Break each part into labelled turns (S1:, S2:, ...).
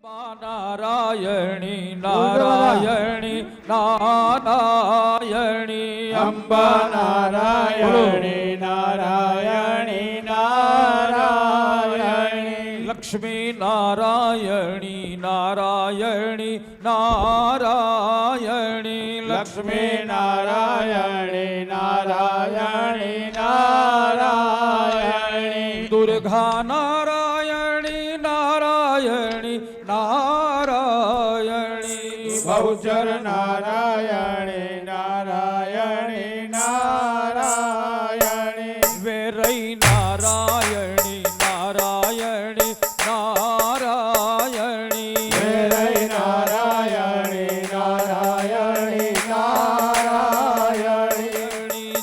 S1: નારાયણી નારાયણી નારાયણી
S2: અંબા નારાયણી નારાયણી નારાયણી
S1: લક્ષ્મી નારાયણી નારાયણી નારાયણી
S2: લક્ષ્મી નારાયણી નારાયણી નારાયણી
S1: દુર્ગા નારાયણી નારાયણી નારાયણી
S2: બહુચર નારાયણી નારાયણી નારાયણી
S1: વેરઈ નારાયણી નારાયણી નારાયણી
S2: વેરઈ નારાયણી નારાયણી નારાયણી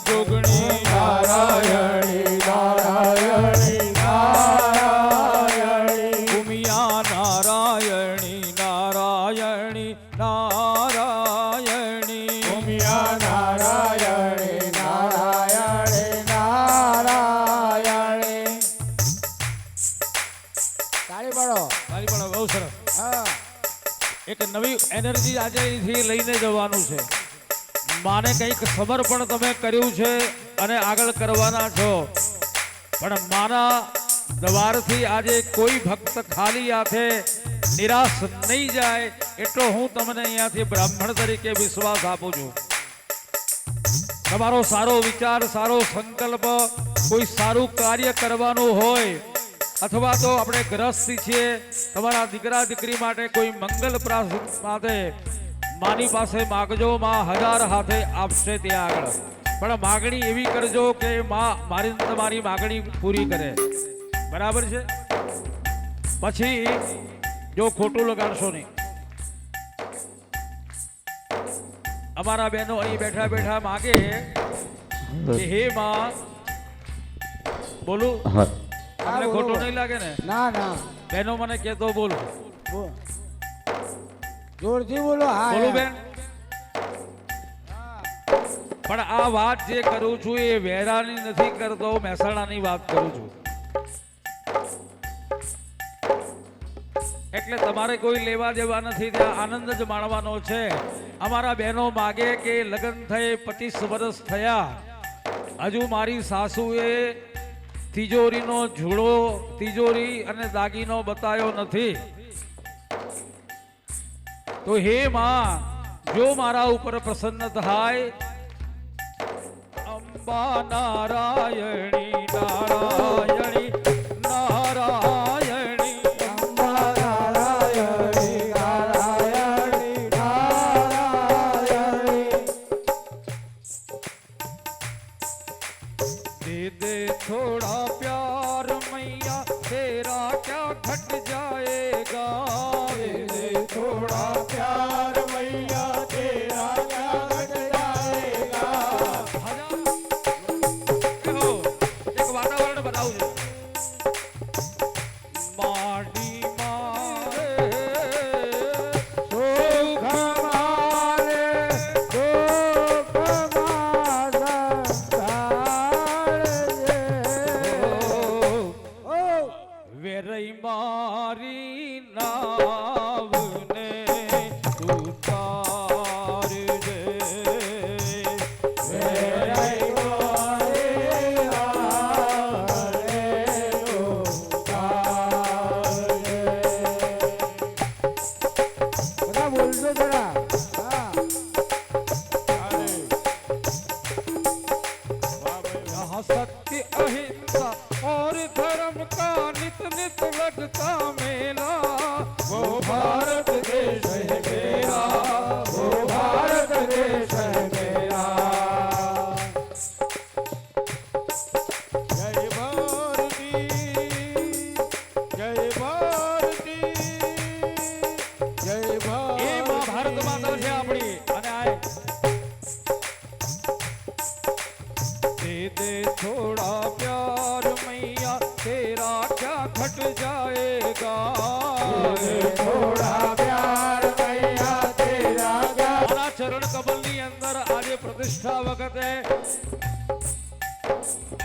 S1: જોગણી
S2: નારાયણી નારાયણી નારાયણી
S1: ભૂમિયા નારાયણી નારાયણી નારાયણી
S2: ભૂમિયા નારાયણી નારાયણી નારાયણી તાળી પાડો
S1: તારી પણ બહુ સરસ
S2: હા
S1: એક નવી એનર્જી આજે અહીંથી લઈને જવાનું છે માને કંઈક સમર્પણ તમે કર્યું છે અને આગળ કરવાના છો પણ માના દ્વારથી આજે કોઈ ભક્ત ખાલી હાથે નિરાશ નહીં જાય એટલો હું તમને અહીંયાથી બ્રાહ્મણ તરીકે વિશ્વાસ આપું છું તમારો સારો વિચાર સારો સંકલ્પ કોઈ સારું કાર્ય કરવાનું હોય અથવા તો આપણે ગ્રસ્તી છીએ તમારા દીકરા દીકરી માટે કોઈ મંગલ પ્રાપ્ત માટે માની પાસે માગજો માં હજાર હાથે આપશે ત્યાં આગળ પણ માગણી એવી કરજો કે માં મારી તમારી માગણી પૂરી કરે બરાબર છે પછી જો ખોટું લગાડશો નહીં અમારા બહેનો અહીં બેઠા બેઠા માગે કે હે માં બોલું તમને ખોટું નહીં લાગે ને
S2: ના ના
S1: બહેનો મને કહેતો બોલ
S2: બોલ. જોરથી બોલો હા
S1: બોલું
S2: યાર.
S1: બેન પણ આ વાત જે કરું છું એ વેરાની નથી કરતો મહેસાણાની વાત કરું છું એટલે તમારે કોઈ લેવા દેવા નથી ત્યાં આનંદ જ માણવાનો છે અમારા બહેનો માગે કે લગ્ન થઈ 25 વર્ષ થયા હજુ મારી સાસુએ તિજોરીનો ઝૂડો તિજોરી અને દાગીનો બતાવ્યો નથી તો હે માં જો મારા ઉપર પ્રસન્ન થાય અંબા નારાયણી નારાયણી નારાયણી
S2: અંબા નારાયણી નારાયણી નારાયણી
S1: दे दे थोड़ा प्यार मैया तेरा क्या घट जाएगा
S2: दे दे थोड़ा प्यार मैया तेरा क्या घट जाएगा
S1: देखो एक वातावरण बनाओ माडी मारे
S2: સુખ મારે સુખ મારા તાળજે. ઓ
S1: વેરઈ મારી નાવને તું તારજે
S2: વેરાઈ મારે આરે લો તાળજે. બધા બોલજો જરા હા
S1: यहाँ सत्य अहिंसा और धर्म का नित नित लगता मेला
S2: वो भारत देश है मेरा वो भारत देश है मेरा जय भारती जय भारती जय
S1: એ માં ભારત માતા છે આપણી અને આ दे दे थोड़ा प्यार मैया तेरा क्या घट जाएगा
S2: थोड़ा प्यार मैया तेरा क्या
S1: મારા ચરણ કમલ ની અંદર આજે પ્રતિષ્ઠા વખતે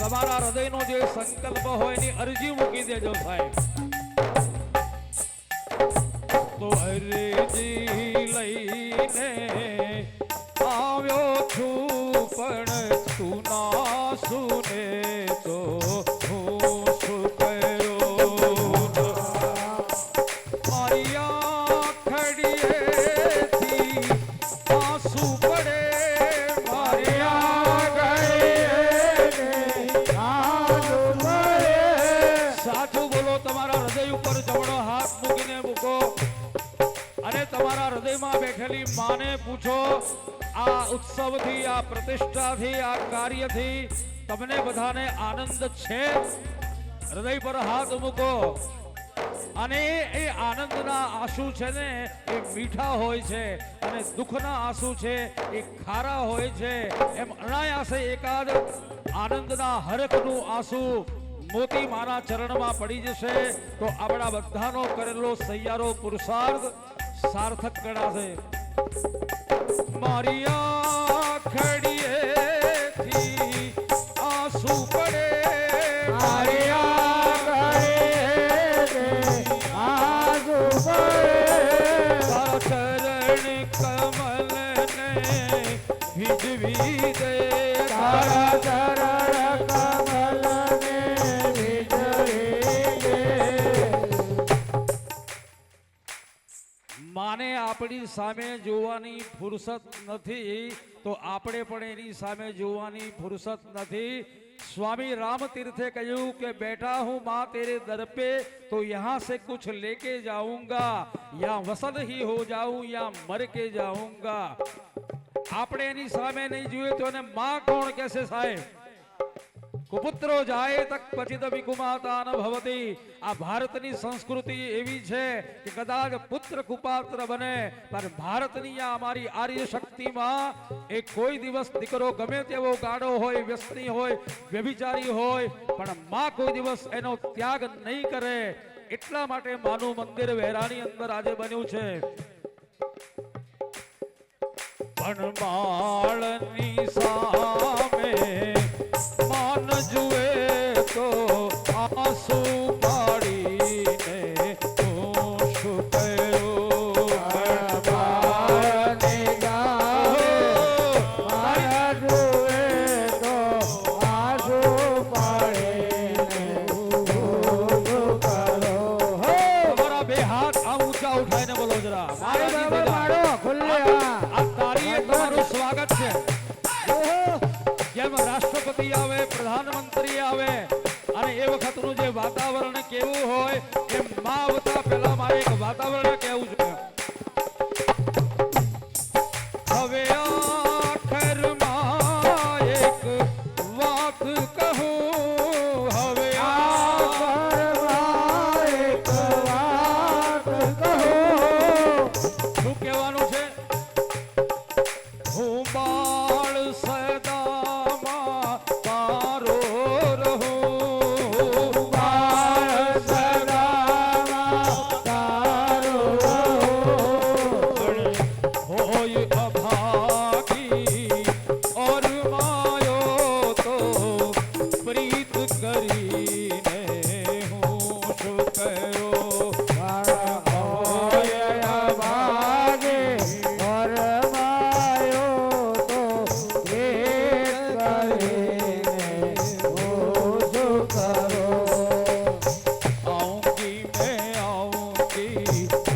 S1: તમારા હૃદયનો જે સંકલ્પ હોય એની અરજી મૂકી દેજો સાહેબ તો અરજી લઈને આવ્યો છું, પણ તું ના સુને તો હું શું કરું? મારી આંખડીએથી આંસુ પડે, મારી સાચું બોલો. તમારા હૃદય ઉપર જમણો હાથ મૂકીને મૂકો અને તમારા હૃદયમાં બેઠેલી માને પૂછો, આ ઉત્સવથી, આ પ્રતિષ્ઠાથી, આ કાર્યથી તમને બધાને આનંદ છે? હૃદય પર હાથ મૂકો. અને એ આનંદના આંસુ છે ને એ મીઠા હોય છે અને દુઃખના આંસુ છે એ ખારા હોય છે. એમ અનાયાસે એકાદ આનંદના હરખનું આંસુ મોતી માના ચરણમાં પડી જશે તો આપણા બધાનો કરેલો સહિયારો પુરુષાર્થ સાર્થક ગણાશે. મારી આંખડીએથી આંસુ પડે, મારી તારા ચરણ કમલને ભીજવી દે, તારા
S2: ચરણ કમલને ભીજવી દે.
S1: માને આપણી સામે જોવાની ફુરસત નથી તો આપણે પણ એની સામે જોવાની ફુરસત નથી. स्वामी राम तीर्थे कहूं कि बैठा हूं मां तेरे दर पे तो यहां से कुछ लेके जाऊंगा, या वसन ही हो जाऊं या मर के जाऊंगा. આપણે એની સામે નહીં જોઈએ તો એને માં કોણ કહેશે સાહેબ? કુપુત્રો જાય તક પચિત વિકુમાતા ન ભવતી. આ ભારતની સંસ્કૃતિ એવી છે કે કદાચ પુત્ર કુપાત્ર બને, પણ ભારતની આ અમારી આર્ય શક્તિમાં એ કોઈ દિવસ દીકરો ગમે તેવો ગાડો હોય, વ્યસની હોય, વ્યભિચારી હોય, પણ માં કોઈ દિવસ એનો ત્યાગ નહીં કરે. એટલા માટે માનું મંદિર વેરાની અંદર આજે બન્યું છે. પણ બાળની સામે માન જુએ તો આંસુ પાડીને હું શું કરું?
S2: બાળની સામે માન જુએ તો આંસુ પાડીને હું શું કરું?
S1: તમારા બે હાથ આ ઊંચા ઉઠાઈને બોલો જરા. આ તારીએ તમારું સ્વાગત છે. જેમ રાષ્ટ્રપતિ આવે, પ્રધાનમંત્રી આવે અને એ વખતનું જે વાતાવરણ કેવું હોય એમ માં આવતા પહેલા મારે એક વાતાવરણ કેવું છે. હવે આખરમાં એક વાત કહું, હવે
S2: આખરમાં એક વાત કહું.
S1: શું કહેવાનું છે? હું બાળ સદામાં તારો રહું,
S2: બાળ સદામાં તારો રહું.
S1: હોય અભાગી ઓર માયો તો પ્રીત કરીને હું શું કરું?
S2: હોય અભાગે ઓર માયો તો પ્રેત કરીને હું શું કરું?
S1: आऊंगी मैं आऊंगी,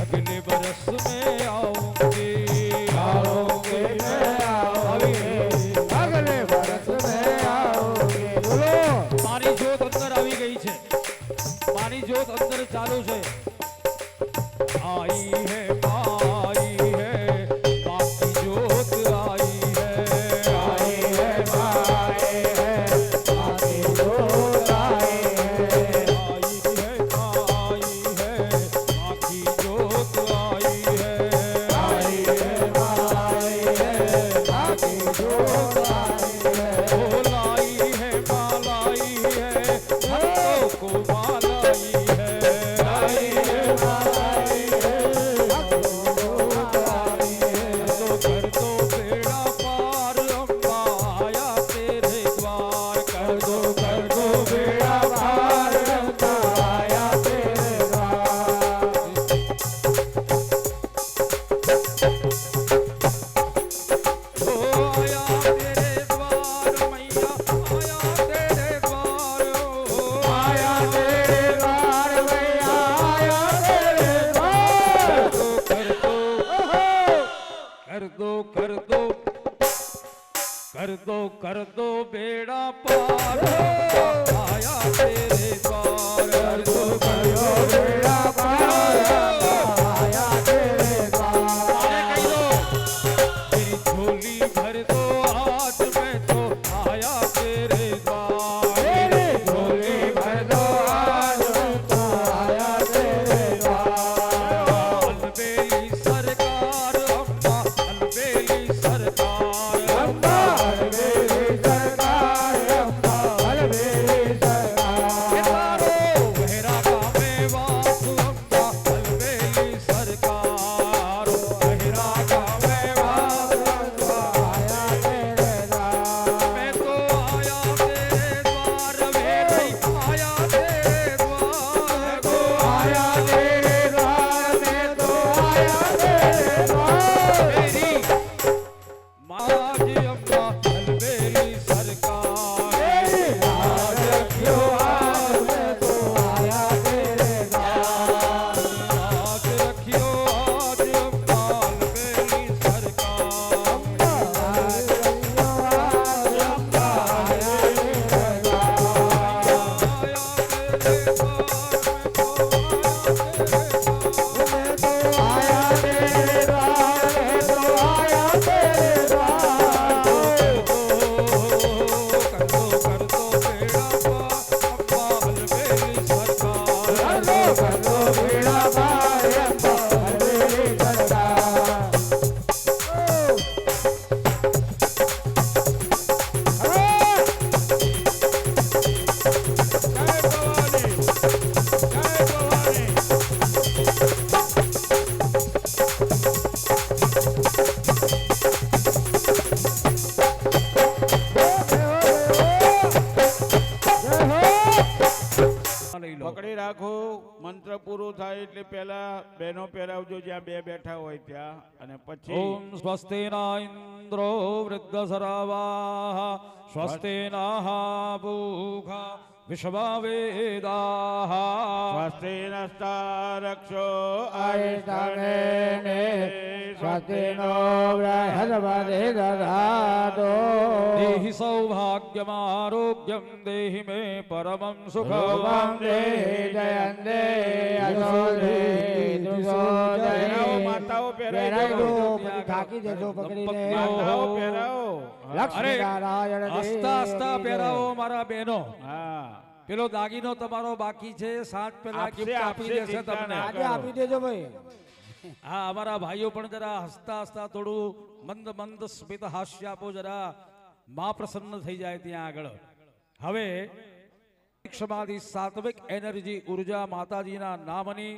S1: अगले बरस में आऊंगी,
S2: आऊंगी मैं आऊंगी, अगले बरस में आऊंगी. बोलो
S1: મારી જોત અંદર આવી ગઈ છે, મારી જોત અંદર ચાલુ છે. आई है माई है माँ की जोत आई है,
S2: आई है माए है आगे जो आए है.
S1: आई है माई है माँ की जोत आई है,
S2: आई है माए है आगे जो आए है.
S1: ओ लाई है माँ लाई है भक्तों को माँ लाई है,
S2: आई है माए है भक्तों
S1: कर दो बेड़ा पार आया तेरे द्वार
S2: कर दो बेड़ा पार आया तेरे द्वार।
S1: अरे कही दो तेरी झोली भर दो आज मैं तो आया तेरे द्वार
S2: तेरी झोली भर दो आज मैं तो आया तेरे द्वार।
S1: अलबेली सरकार अम्मा अलबेली सरकार
S2: अम्मा अलबेली सरकार, अम्मा अलबेली सरकार।
S1: तारो बहरा का मेवास अम्मा अलबेली सरकार बहरा का मेवास
S2: आया तेरे द्वार।
S1: मैं तो आया तेरे द्वार में भाई आया तेरे द्वार
S2: तो आया तेरे द्वार, मैं तो आया तेरे द्वार।
S1: मेरी माँ जी अम्मा अलबेली सरकार
S2: तेरी लाज रखियो आज मैं तो आया तेरे द्वार।
S1: आज रखियो आज अम्मा अलबेली सरकार
S2: अम्मा लाज रखियो आज, अम्मा आया तेरे द्वार।
S1: आया तेरे द्वार मैं तो आया तेरे द्वार
S2: मैं तो आया तेरे द्वार, मैं तो आया तेरे द्वार।
S1: कर दो बेड़ा पार अम्मा अलबेली सरकार
S2: कर दो बेड़ा पार, अम्मा अलबेली सरकार।
S1: લઈ લો
S3: પકડી રાખો મંત્ર પૂરું થાય એટલે પહેલા બહેનો પહેરાવજો જ્યાં બે બેઠા હોય ત્યાં અને પછી
S1: ઓમ સ્વસ્તિ ના ઇન્દ્રો વૃદ્ધસરાવાહ સ્વસ્તિ ના પૂષા વિશ્વવેદાહ
S3: સ્વસ્તિ નસ્તારક્ષો
S2: આયતનેને સ્વસ્તિનો બૃહસ્પતિ દધાતો
S1: દેહિ સૌભાગ્યમારોગ્યમ દેહિ મે પરમં સુખમ
S2: શુભમ દેહિ જયંતે યશો દેહિ દુષો
S3: પહેરાવો
S2: દેહિ
S3: માતાઓ
S2: પહેરાવી
S3: પહેરાવી
S2: દો,
S3: દો
S2: પછી થાકી જશો પકડીને.
S3: માતાઓ પહેરાવો હા.
S2: લક્ષ્મી નારાયણ
S1: હસતા હસતા
S2: દેવ.
S1: પહેરાવો મારા બહેનો
S3: હા
S1: પેલો દાગીનો તમારો બાકી છે સાત પેલા
S3: આપશે,
S1: ગિફ્ટ આપી
S3: આપશે,
S1: દેશે
S3: ચિંતા
S1: તમને
S3: ના
S2: આજે આપી દેજો ભાઈ.
S1: હા અમારા ભાઈઓ પણ જરા હસતા હસતા થોડું મંદ મંદ સ્મિત હાસ્ય આપો જરા માં પ્રસન્ન થઈ જાય ત્યાં આગળ હવે સમાધિ સાત્વિક એનર્જી ઉર્જા માતાજીના નામની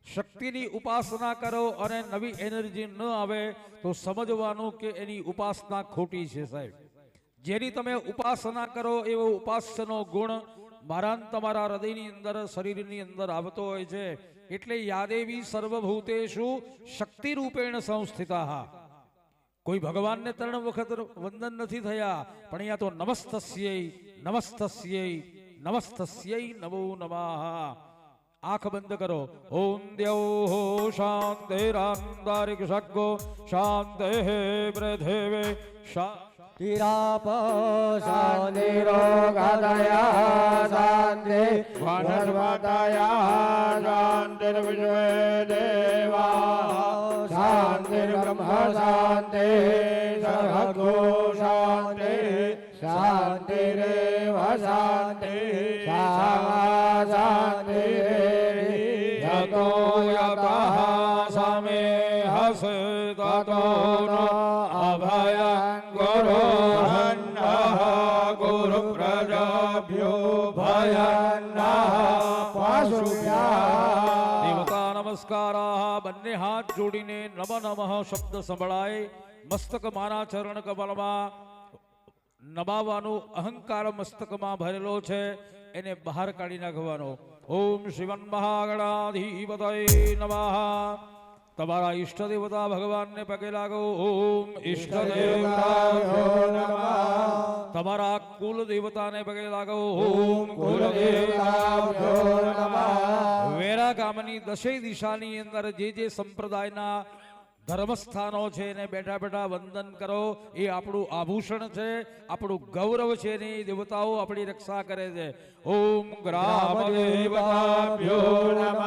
S1: શક્તિની ઉપાસના કરો અને નવી એનર્જી ન આવે તો સમજવાનું કે એની ઉપાસના ખોટી છે સાહેબ જેની તમે ઉપાસના કરો એવો ઉપાસ્યનો ગુણ મારા ને તમારા હૃદયની અંદર શરીરની અંદર આવતો હોય છે એટલે યાદેવી સર્વભૂતેષુ શક્તિ રૂપેણ સંસ્થિતા કોઈ ભગવાનને 3 વખત વંદન નથી થયા પણ અહીંયા તો નમસ્તસ્યૈ નમસ્તસ્યૈ નમસ્તસ્યૈ નમો નમઃ આંખ બંધ કરો ઓમ દ્યૌ શાંતિરાંતારિક શક્કો શાંતે પૃથિવે
S2: શાંતિરોગદયા શાંતિ વનસ્પતયા શાંતિર્વિશ્વે દેવા શાંતિર્બ્રહ્મ શાંતિ સર્વગો શાંતિ શાંતિરેવ શાંતિ શામા શાંતિ
S1: યતો યતઃ સમે હસે તતો નો અભયં ગુરુ ગુરુ પ્રજાભ્યો ભયન્નઃ
S2: પશુભ્યા
S1: દેવતા નમસ્કારાઃ બંને હાથ જોડીને નમ નમઃ શબ્દ સંભળાય મસ્તક માના ચરણ કમલમાં નમાવાનું અહંકાર મસ્તકમાં ભરેલો છે એને બહાર કાઢી નાખવાનો ઓમ શિવન મહાગણાધિપતય નમઃ તમારા ઈષ્ટ દેવતા ભગવાનને પગે લાગો ઓમ ઈષ્ટ દેવતાભ્યો નમઃ તમારા કુલ દેવતાને પગે લાગો ઓમ કુલ દેવતાભ્યો નમઃ વેરા ગામની દશેય દિશાની અંદર જે સંપ્રદાયના ધર્મસ્થાનો છે એને બેઠા બેઠા વંદન કરો. એ આપણું આભૂષણ છે, આપણું ગૌરવ છે. એની દેવતાઓ આપણી રક્ષા કરે છે. ઓમ ગ્રામ દેવતાભ્યો નમઃ.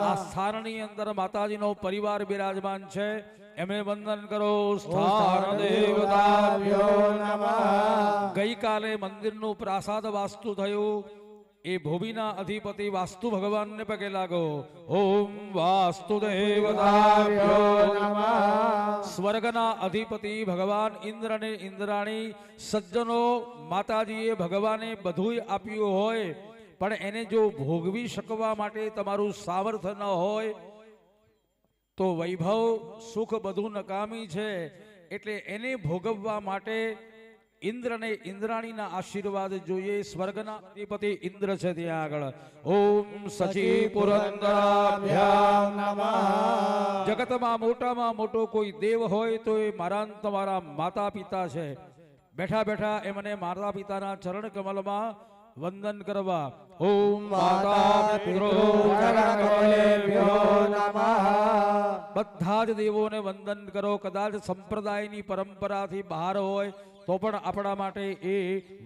S1: આ સ્થાનની અંદર માતાજીનો પરિવાર બિરાજમાન છે, એમને વંદન કરો. સ્થાન દેવતાભ્યો નમઃ. ગઈકાલે મંદિરનું પ્રાસાદ વાસ્તુ થયું. એ ભૂમિના અધિપતિ વાસ્તુ ભગવાનને પગે લાગો. ઓમ વાસ્તુ દેવતાભ્યો નમઃ. સ્વર્ગના અધિપતિ ભગવાન ઇન્દ્ર અને ઇન્દ્રાણી સજ્જનો, માતાજીએ ભગવાને બધુંય આપ્યું હોય, પણ એને જો ભોગવી શકવા માટે તમારું સામર્થ્ય ન હોય તો વૈભવ સુખ બધું નકામી છે. એટલે એને ભોગવવા માટે ઇન્દ્ર અને ઇન્દ્રાણીના આશીર્વાદ જોઈએ. સ્વર્ગના અધિપતિ ઇન્દ્ર છે ત્યાં આગળ. ઓમ સચી પુરંદરાભ્યામ નમઃ. જગતમાં મોટામાં મોટો કોઈ દેવ હોય તો એ મારા ને તમારા માતા પિતા છે. બેઠા બેઠા એમને માતા પિતાના ચરણ કમલમાં વંદન કરવા. ઓમ માતા પિતરો ચરણ કમલેભ્યો નમઃ. બધા જ દેવોને વંદન કરો. કદાચ સંપ્રદાયની પરંપરાથી બહાર હોય તો પણ આપણા માટે એ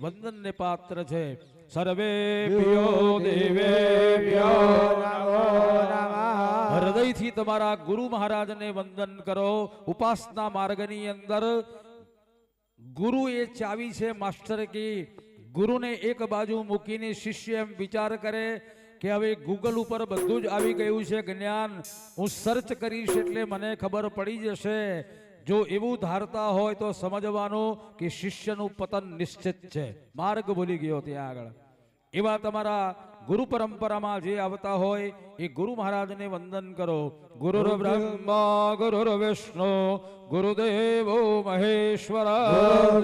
S1: વંદનને પાત્ર છે. સર્વેભ્યો દેવેભ્યો નમો નમઃ. હૃદયથી તમારા ગુરુ મહારાજને વંદન કરો. ઉપાસના માર્ગની અંદર ગુરુ એ ચાવી છે માસ્ટર કી. ગુરુને એક બાજુ મૂકીને શિષ્ય એમ વિચાર કરે કે હવે ગૂગલ ઉપર બધું જ આવી ગયું છે જ્ઞાન, હું સર્ચ કરીશ એટલે મને ખબર પડી જશે. જો એવું ધારતા હોય તો સમજવાનું કે શિષ્યનું પતન નિશ્ચિત છે, માર્ગ ભૂલી ગયો ત્યાં આગળ. એવા તમારા ગુરુ પરંપરામાં જે આવતા હોય એ ગુરુ મહારાજને વંદન કરો. ગુરુર બ્રહ્મા ગુરુર વિષ્ણુ ગુરુદેવો મહેશ્વર.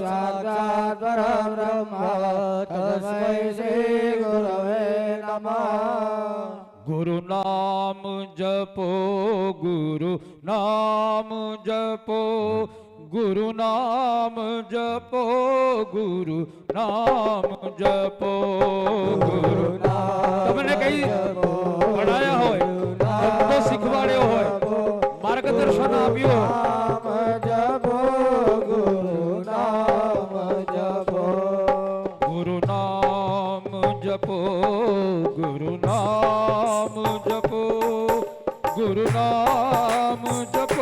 S2: સાક્ષાત પરબ્રહ્મ તસ્મૈ શ્રી ગુરવે નમઃ.
S1: ગુરુ નામ જપો, ગુરુ નામ જપો, ગુરુ નામ જપો, ગુરુ નામ જપો. ગુરુ તમને કઈ ભણાયા હોય, ધંધો શીખવાડ્યો હોય, માર્ગદર્શન આપ્યું
S2: ગુરુ નામ જપો, ગુરુ નામ જપો,
S1: ગુરુ નામ જપો, ગુરુ નામ જપો,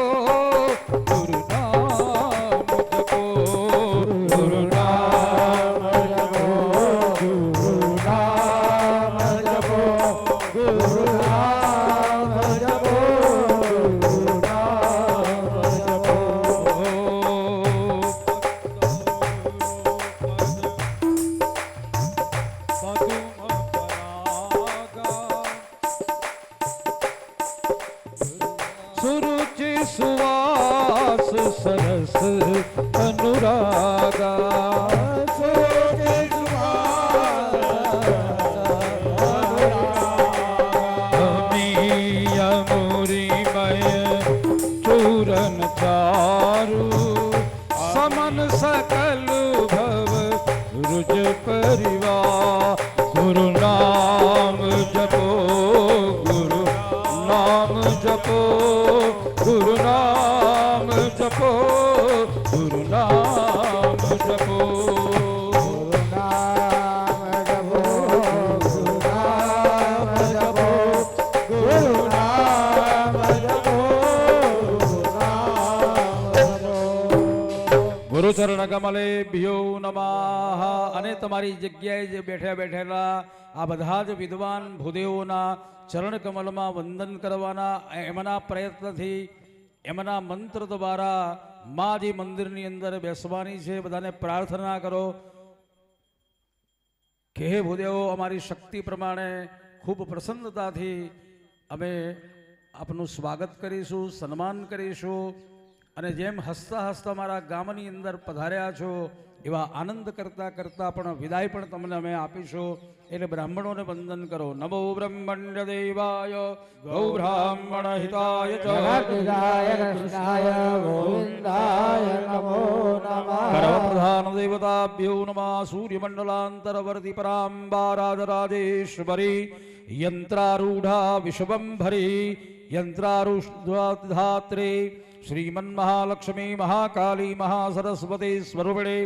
S1: ગુરુ નામ જપો, ગુરુ નામ જપો, ગુરુ નામ જપો, ગુરુ નામ જપો. સુરુચિ સુવાસ સરસ અનુરાગા. સુરુચિ સુવાસ અમીય મુરીમય ચૂરન ચારુ સમન સકલ ભવ રુજ પરિવાર. ગુરુ નામ જપો, ગુરુ નામ જપો, ગુરુ નામ જપો, ગુરુ નામ જપો.
S2: ગુરુ નામ જપો, ગુરુ નામ જપો, ગુરુ નામ જપો, ગુરુ નામ જપો.
S1: ગુરુ ચરણ કમલે ભ્યો નમઃ. અને તમારી જગ્યાએ જે બેઠા બેઠેલા આ બધા જ વિદ્વાન ભૂદેવોના ચરણ કમલમાં વંદન કરવાના, એમના પ્રયત્નથી એમના મંત્ર દ્વારા માજી મંદિરની અંદર બેસવાની છે. બધાને પ્રાર્થના કરો કે હે ભૂદેવો, અમારી શક્તિ પ્રમાણે ખૂબ પ્રસન્નતાથી અમે આપનું સ્વાગત કરીશું, સન્માન કરીશું. અને જેમ હસતા હસતા મારા ગામની અંદર પધાર્યા છો એવા આનંદ કરતા કરતા પણ વિદાય પણ તમને અમે આપીશું. એટલે બ્રાહ્મણોને વંદન કરો. નમો બ્રહ્મણ્ય દેવાય ગૌ બ્રાહ્મણ હિતાય ચ
S2: જગદીશાય કૃષ્ણાય ગોવિંદાય નમો નમઃ.
S1: પ્રધાન દેવતાભ્યો નમઃ. સૂર્યમંડલાંતરવર્તી પરાંબા રાજરાજેશ્વરી યંત્રારૂઢા વિશ્વંભરી યંત્રારુષધાત્રે શ્રીમન્મહાલક્ષ્મી મહાકાલી મહાસરસ્વતી સ્વરૂપિણે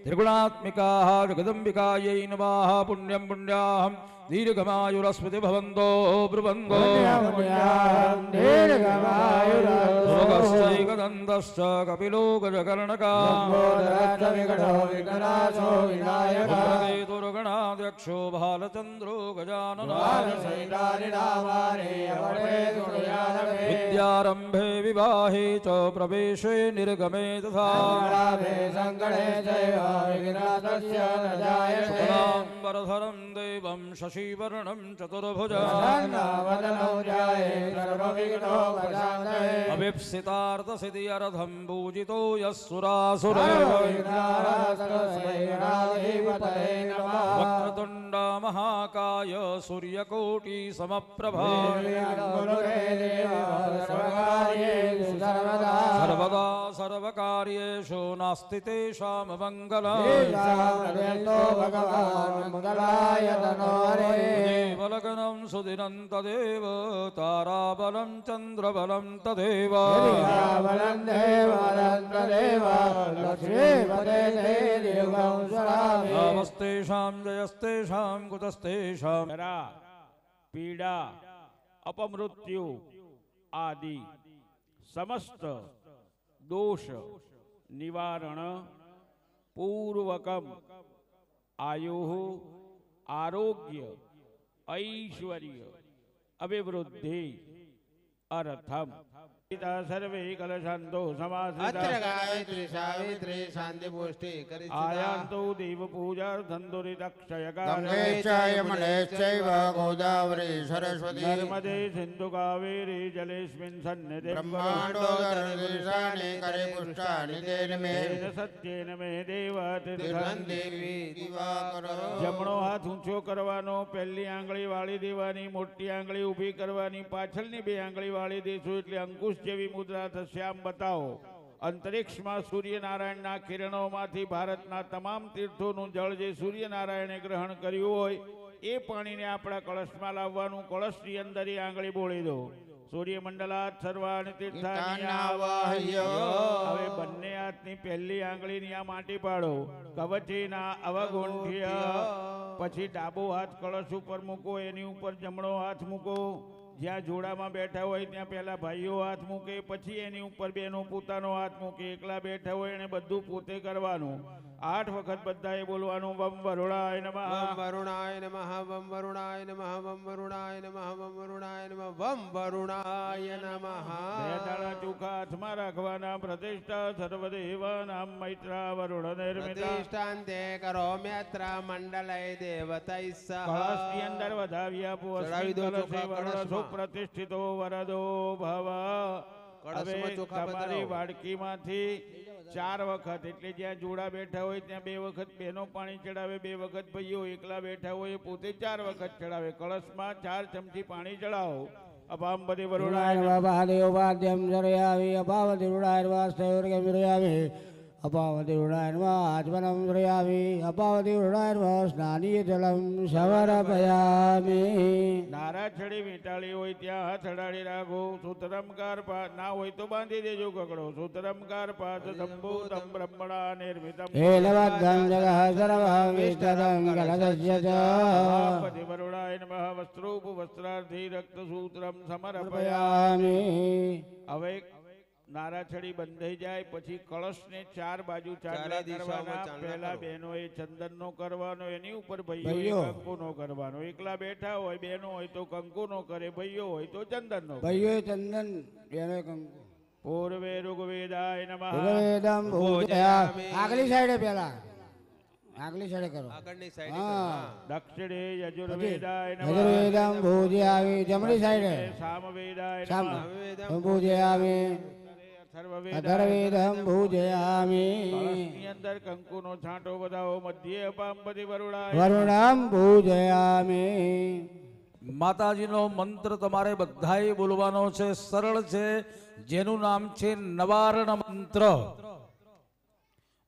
S1: ત્રિગુણાત્મિકા જગદંબિકાयै નમઃ. પુણ્યમ પુણ્યાહમ દીર્ઘમાયુરસ્મૃતિ ભવન્તો બ્રુવન્તો યોગશ્ચૈકદંતશ્ચ કપિલો ગજકર્ણકા દુર્ગણાધ્યક્ષો ભાલચંદ્રો ગજાનન વિદ્યારંભે વિવાહે ચ પ્રવેશે નિર્ગમે તથા શુક્લાંબરધરં દેવં શશિવર્ણં ચતુર્ભુજં અભીપ્સિતાર્થસિદ્ધયર્થં પૂજિતો યઃસુરાસુરૈः વક્રતુંડ મહાકાય સૂર્યકોટિ સમપ્રભા સર્વદા સર્વકાર્યેષુ નાસ્તિ તેષાં મંગલં. દેવલગ્नं સુદિनं તદેવ તારાબलं ચંદ્રબलं તદેવ નમસ્તેષાં જયસ્તેષાં કુતસ્તેષાં.
S3: જરા પીડા અપમૃત્યુ આદિ સમસ્ત દોષ નિવારણ પૂર્વકમ આયુ આરોગ્ય ઐશ્વર્ય અભિવૃદ્ધિ અર્થમ સર્વે કલશાંતો સમાસિતા
S2: ગાયત્રી સાવિત્રી શાંતિ પુષ્ટિ કરી
S3: આયાંતો દેવ પૂજાર્થં દુરિતક્ષયકાલ
S2: ગંગેચૈવ ગોદાવરી સરસ્વતી
S3: નર્મદે સિંધુ કાવેરી જલેસ્મિન સન્નિધિ
S2: બ્રહ્માંડો દર્શાને કરે પુષ્ટાનિ તેન મે
S3: સત્યેન મે દેવ
S2: તીર્થં દેવી દિવાકર.
S3: જમણો હાથ ઊંચો કરવાનો, પહેલી આંગળી વાળી દેવાની, મોટી આંગળી ઊભી કરવાની, પાછળની બે આંગળી વાળી દેશું એટલે અંકુશ જેવી મુદ્રા થશે. આમ બતાવો. અંતરિક્ષમાં સૂર્યનારાયણના કિરણોમાંથી ભારતના તમામ તીર્થોનું જળ જે સૂર્યનારાયણે ગ્રહણ કર્યું હોય એ પાણીને આપણા કળશમાં લાવવાનું. કળશની અંદર એ આંગળી બોળી દો. સૂર્યમંડલાત સર્વાણિ તીર્થાનિ આવાહ્ય. હવે બંને હાથની પહેલી આંગળીની આ માટી પાડો. કવચેના અવગુંઠ્ય. પછી ડાબો હાથ કળશ ઉપર મૂકો, એની ઉપર જમણો હાથ મૂકો. જ્યાં જોડામાં બેઠા હોય ત્યાં પહેલા ભાઈઓ હાથ મૂકે, પછી એની ઉપર બેનો પોતાનો હાથ મૂકે. એકલા બેઠા હોય એને બધું પોતે કરવાનું. 8 વખત બધાએ બોલવાનું. વમ વરુણાય નમઃ,
S2: વમ વરુણાય નમઃ, વમ વરુણાય નમઃ, વમ વરુણાય નમઃ, વમ વરુણાય નમઃ, વમ વરુણાય નમઃ.
S3: બે દાણા ચોખા હાથમાં રાખવાના. પ્રતિષ્ઠા સર્વદેવાનાં મૈત્રા વરુણ નિર્મિતા.
S2: પ્રતિષ્ઠાંતે કરોમ્યત્ર મંડલય દેવતૈસ્સ.
S3: કળશની અંદર વધાવી આપો.
S2: ચડાવી દો ચોખા
S3: વરુણ
S2: કળશમાં.
S3: સુપ્રતિષ્ઠિતો વરદો ભવ.
S2: કળશમાં
S3: હવે
S2: ચોખા
S3: તમારી
S2: પધરાવો.
S3: વાડકીમાંથી 4 વખત એટલે જ્યાં જોડા બેઠા હોય ત્યાં 2 વખત બહેનો પાણી ચડાવે, 2 વખત ભાઈઓ. એકલા બેઠા હોય એ પોતે 4 વખત ચડાવે. કળશમાં 4 ચમચી પાણી ચડાવો. અપામ બધી વરુણાય
S4: અપાવદેવપાદ્યમ જરયામિ અપાવતિરુણાયર્વાસ્તૈર્ગમિરયામિ અપાવતિરુણાયર્વાચમનમ જરયામિ અપાવતિરુણાયર્વા સ્નાનીય જલમ સમર્પયામિ.
S3: નારા છડી વીંટાળી હોય ત્યાં હાથ અડાડી રાખો. સૂત્રમકાર પાદ ના હોય તો બાંધી દેજો કકડો. સૂત્રમકાર પાદ સંભૂતમ બ્રહ્મણા નિર્મિતમ.
S4: હેલવદ્ધમ જગઃ સર્વં વિષ્ટરં કલશસ્ય ચ.
S3: પતિ વરુણાય નમઃ. વસ્ત્રોપ વસ્ત્રાર્થી રક્તસૂત્રમ સમર્પયા.
S4: સમર્પયામિ.
S3: હવે નારાછડી બંધાઈ જાય પછી કળશને 4 બાજુ ચાંદલા
S2: ચારે દિશાઓમાં
S3: કરવાના.
S2: ચાંદલા
S3: પહેલા
S2: કરો.
S3: બહેનોએ ચંદનનો કરવાનો, એની ઉપર ભાઈઓ
S4: ભાઈઓ.
S3: કંકુનો કરવાનો. એકલા બેઠા હોય બહેનો હોય તો કંકુનો કરે, ભાઈઓ હોય તો ચંદનનો કરે.
S4: ભાઈઓએ ચંદન બેનો કંકુ.
S3: પૂર્વે ઋગ્વેદાય નમઃ.
S4: ઋગ્વેદમ પૂજયામિ. આગલી સાઈડે પહેલા આગલી સાઈડે કરો.
S2: આગળની સાઈડે
S4: હા.
S3: દક્ષિણે યજુર્વેદાય નમઃ.
S4: યજુર્વેદમ પૂજયામિ. જમણી સાઈડે
S3: સામવેદાય
S4: સામ
S3: નમઃ.
S4: પૂજયામિ.
S3: અથર્વવેદાય.
S4: અધર્વેદમ પૂજયામિ.
S3: કળશની અંદર કંકુનો છાંટો બધાઓ. મધ્યે અપાંબધિ વરુણાય.
S4: વરુણમ પૂજયામિ.
S1: માતાજીનો મંત્ર તમારે બધાએ બોલવાનો છે. સરળ છે, જેનું નામ છે નવારણ મંત્ર.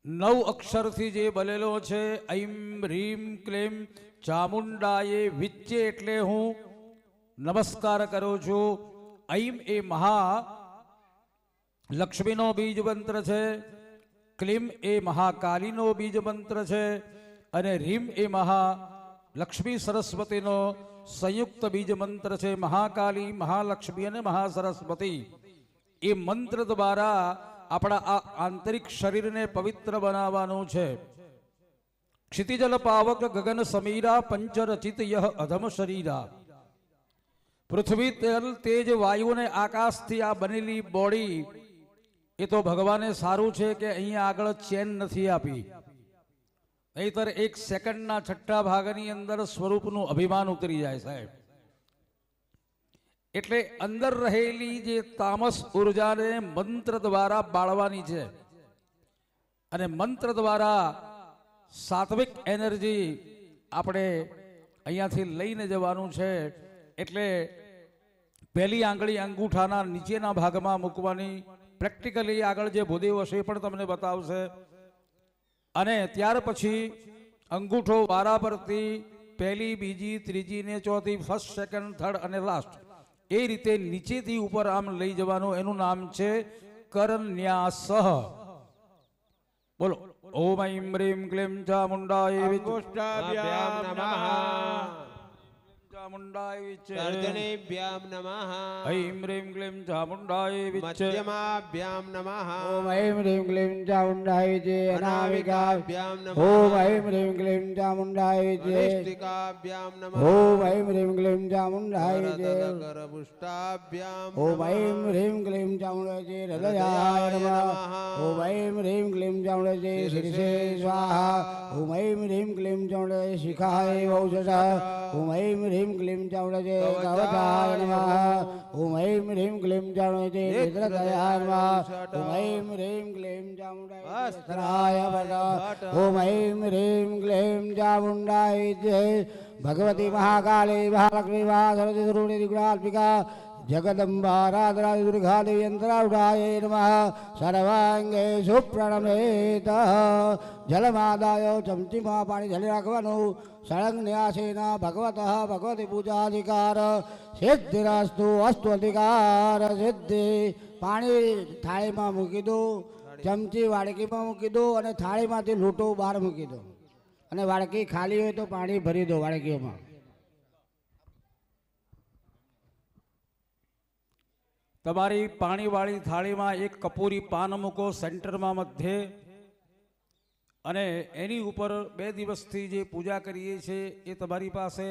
S1: 9 અક્ષરથી જે બનેલો છે. ઐમ રીમ ક્લેમ ચામુંડાએ વિચ્ચે એટલે હું નમસ્કાર કરું છું. ઐમ એ મહા લક્ષ્મીનો બીજ મંત્ર છે, ક્લીમ એ મહાકાલીનો બીજ મંત્ર છે અને રીમ એ મહા લક્ષ્મી સરસ્વતીનો સંયુક્ત બીજ મંત્ર છે. મહાકાલી, મહાલક્ષ્મી અને મહાસરસ્વતી એ મંત્ર દ્વારા આપણા આ આંતરિક શરીરને પવિત્ર બનાવવાનું છે. ક્ષિતિજલ પાવક ગગન સમીરા પંચરચિત યહ અધમ શરીરા. પૃથ્વી, તેલ, તેજ, વાયુ અને આકાશથી આ બનેલી બોડી એ તો ભગવાને સારું છે કે અહીંયા આગળ ચેન નથી આપી, નહીતર 1 સેકન્ડના છઠ્ઠા ભાગની અંદર સ્વરૂપનું અભિમાન ઉતરી જાય સાહેબ. એટલે અંદર રહેલી જે તામસ ઉર્જાને મંત્ર દ્વારા બાળવાની છે અને મંત્ર દ્વારા સાત્વિક એનર્જી આપણે અહીંયાથી લઈને જવાનું છે. એટલે પહેલી આંગળી અંગૂઠાના નીચેના ભાગમાં મૂકવાની. પ્રેક્ટિકલી આગળ જે ભૂદેવ હશે એ પણ તમને બતાવશે. અને ત્યાર પછી અંગૂઠો વારા પરથી પહેલી, બીજી, ત્રીજી ને ચોથી, ફર્સ્ટ, સેકન્ડ, થર્ડ અને લાસ્ટ એ રીતે નીચેથી ઉપર આમ લઈ જવાનું. એનું નામ છે કરન્યાસ. બોલો ઓમ ઐમ રીમ ક્લીમ ચામુંડાય
S2: અંગુષ્ટાભ્યામ નમઃ
S1: ચામુંડાય વિચે
S2: તર્જનેભ્યામ નમઃ
S1: ઐમ રીમ ક્લીમ ચામુંડાય વિચે
S2: મધ્યમાભ્યામ નમઃ
S4: ઓમ ઐમ હ્રીમ ક્લીમ ચામુંડાય વિજે અનામિકા.
S2: અનામિકાભ્યામ નમઃ
S4: ઓમ ઐમ હ્રીમ ક્લીમ ચામુંડાય વિજે.
S2: અનિષ્ટિકાભ્યામ નમઃ
S4: ઓમ ઐમ હ્રીમ ક્લીમ ચામુંડાય વિજે.
S2: કરપુષ્ટાભ્યામ
S4: ઓમ ઐમ હ્રીમ ક્લીમ ચામુંડાય વિજે હૃદયાય નમઃ. ઓમ ઐમ હ્રીમ ક્લીમ ચામુંડાય વિજે શિરસે સ્વાહા. ઓમ ઐમ હ્રીમ ક્લીમ ચામુંડાય શિખાય વૌષસા. ઓમ ઐમ હ્રીમ ક્લીમ ચામુંડાય વિજે કવચાય નમઃ. ઓમ ઐમ હ્રીમ ક્લીમ ચામુંડાય વિજે નિદ્રતયાય નમઃ. ઓમ ઐમ હ્રીમ ક્લીમ ચામુંડાય વિજે વસ્ત્રાય ભટ. ઓમ ઐમ હ્રીમ ક્લીમ ચામુંડાય વિજે ભગવતી મહાકાળી મહાલક્ષ્મી મહાસરસ્વતી સર્વણી ત્રિગુણાત્મિકા જગદંબા રાધરાજ દુર્ગા દેવી અંતરારૂઢાય નમઃ. સર્વાંગે સુપ્રણમેત. જલમાદાય ચમચીમાં પાણી જલી રાખવાનું. સળંગ ન્યાસેના ભગવત ભગવતી પૂજાધિકાર સિદ્ધિરસ્તુ અસ્તુ અધિકાર સિદ્ધિ. પાણી થાળીમાં મૂકી દો, ચમચી વાડકીમાં મૂકી દો અને થાળીમાંથી લૂંટો બહાર મૂકી દો. અને વાડકી ખાલી હોય તો પાણી ભરી દો વાડકીઓમાં.
S1: તમારી પાણીવાળી થાળીમાં એક કપૂરી પાન મૂકો સેન્ટરમાં મધ્યે, અને એની ઉપર 2 દિવસથી જે પૂજા કરીએ છીએ એ તમારી પાસે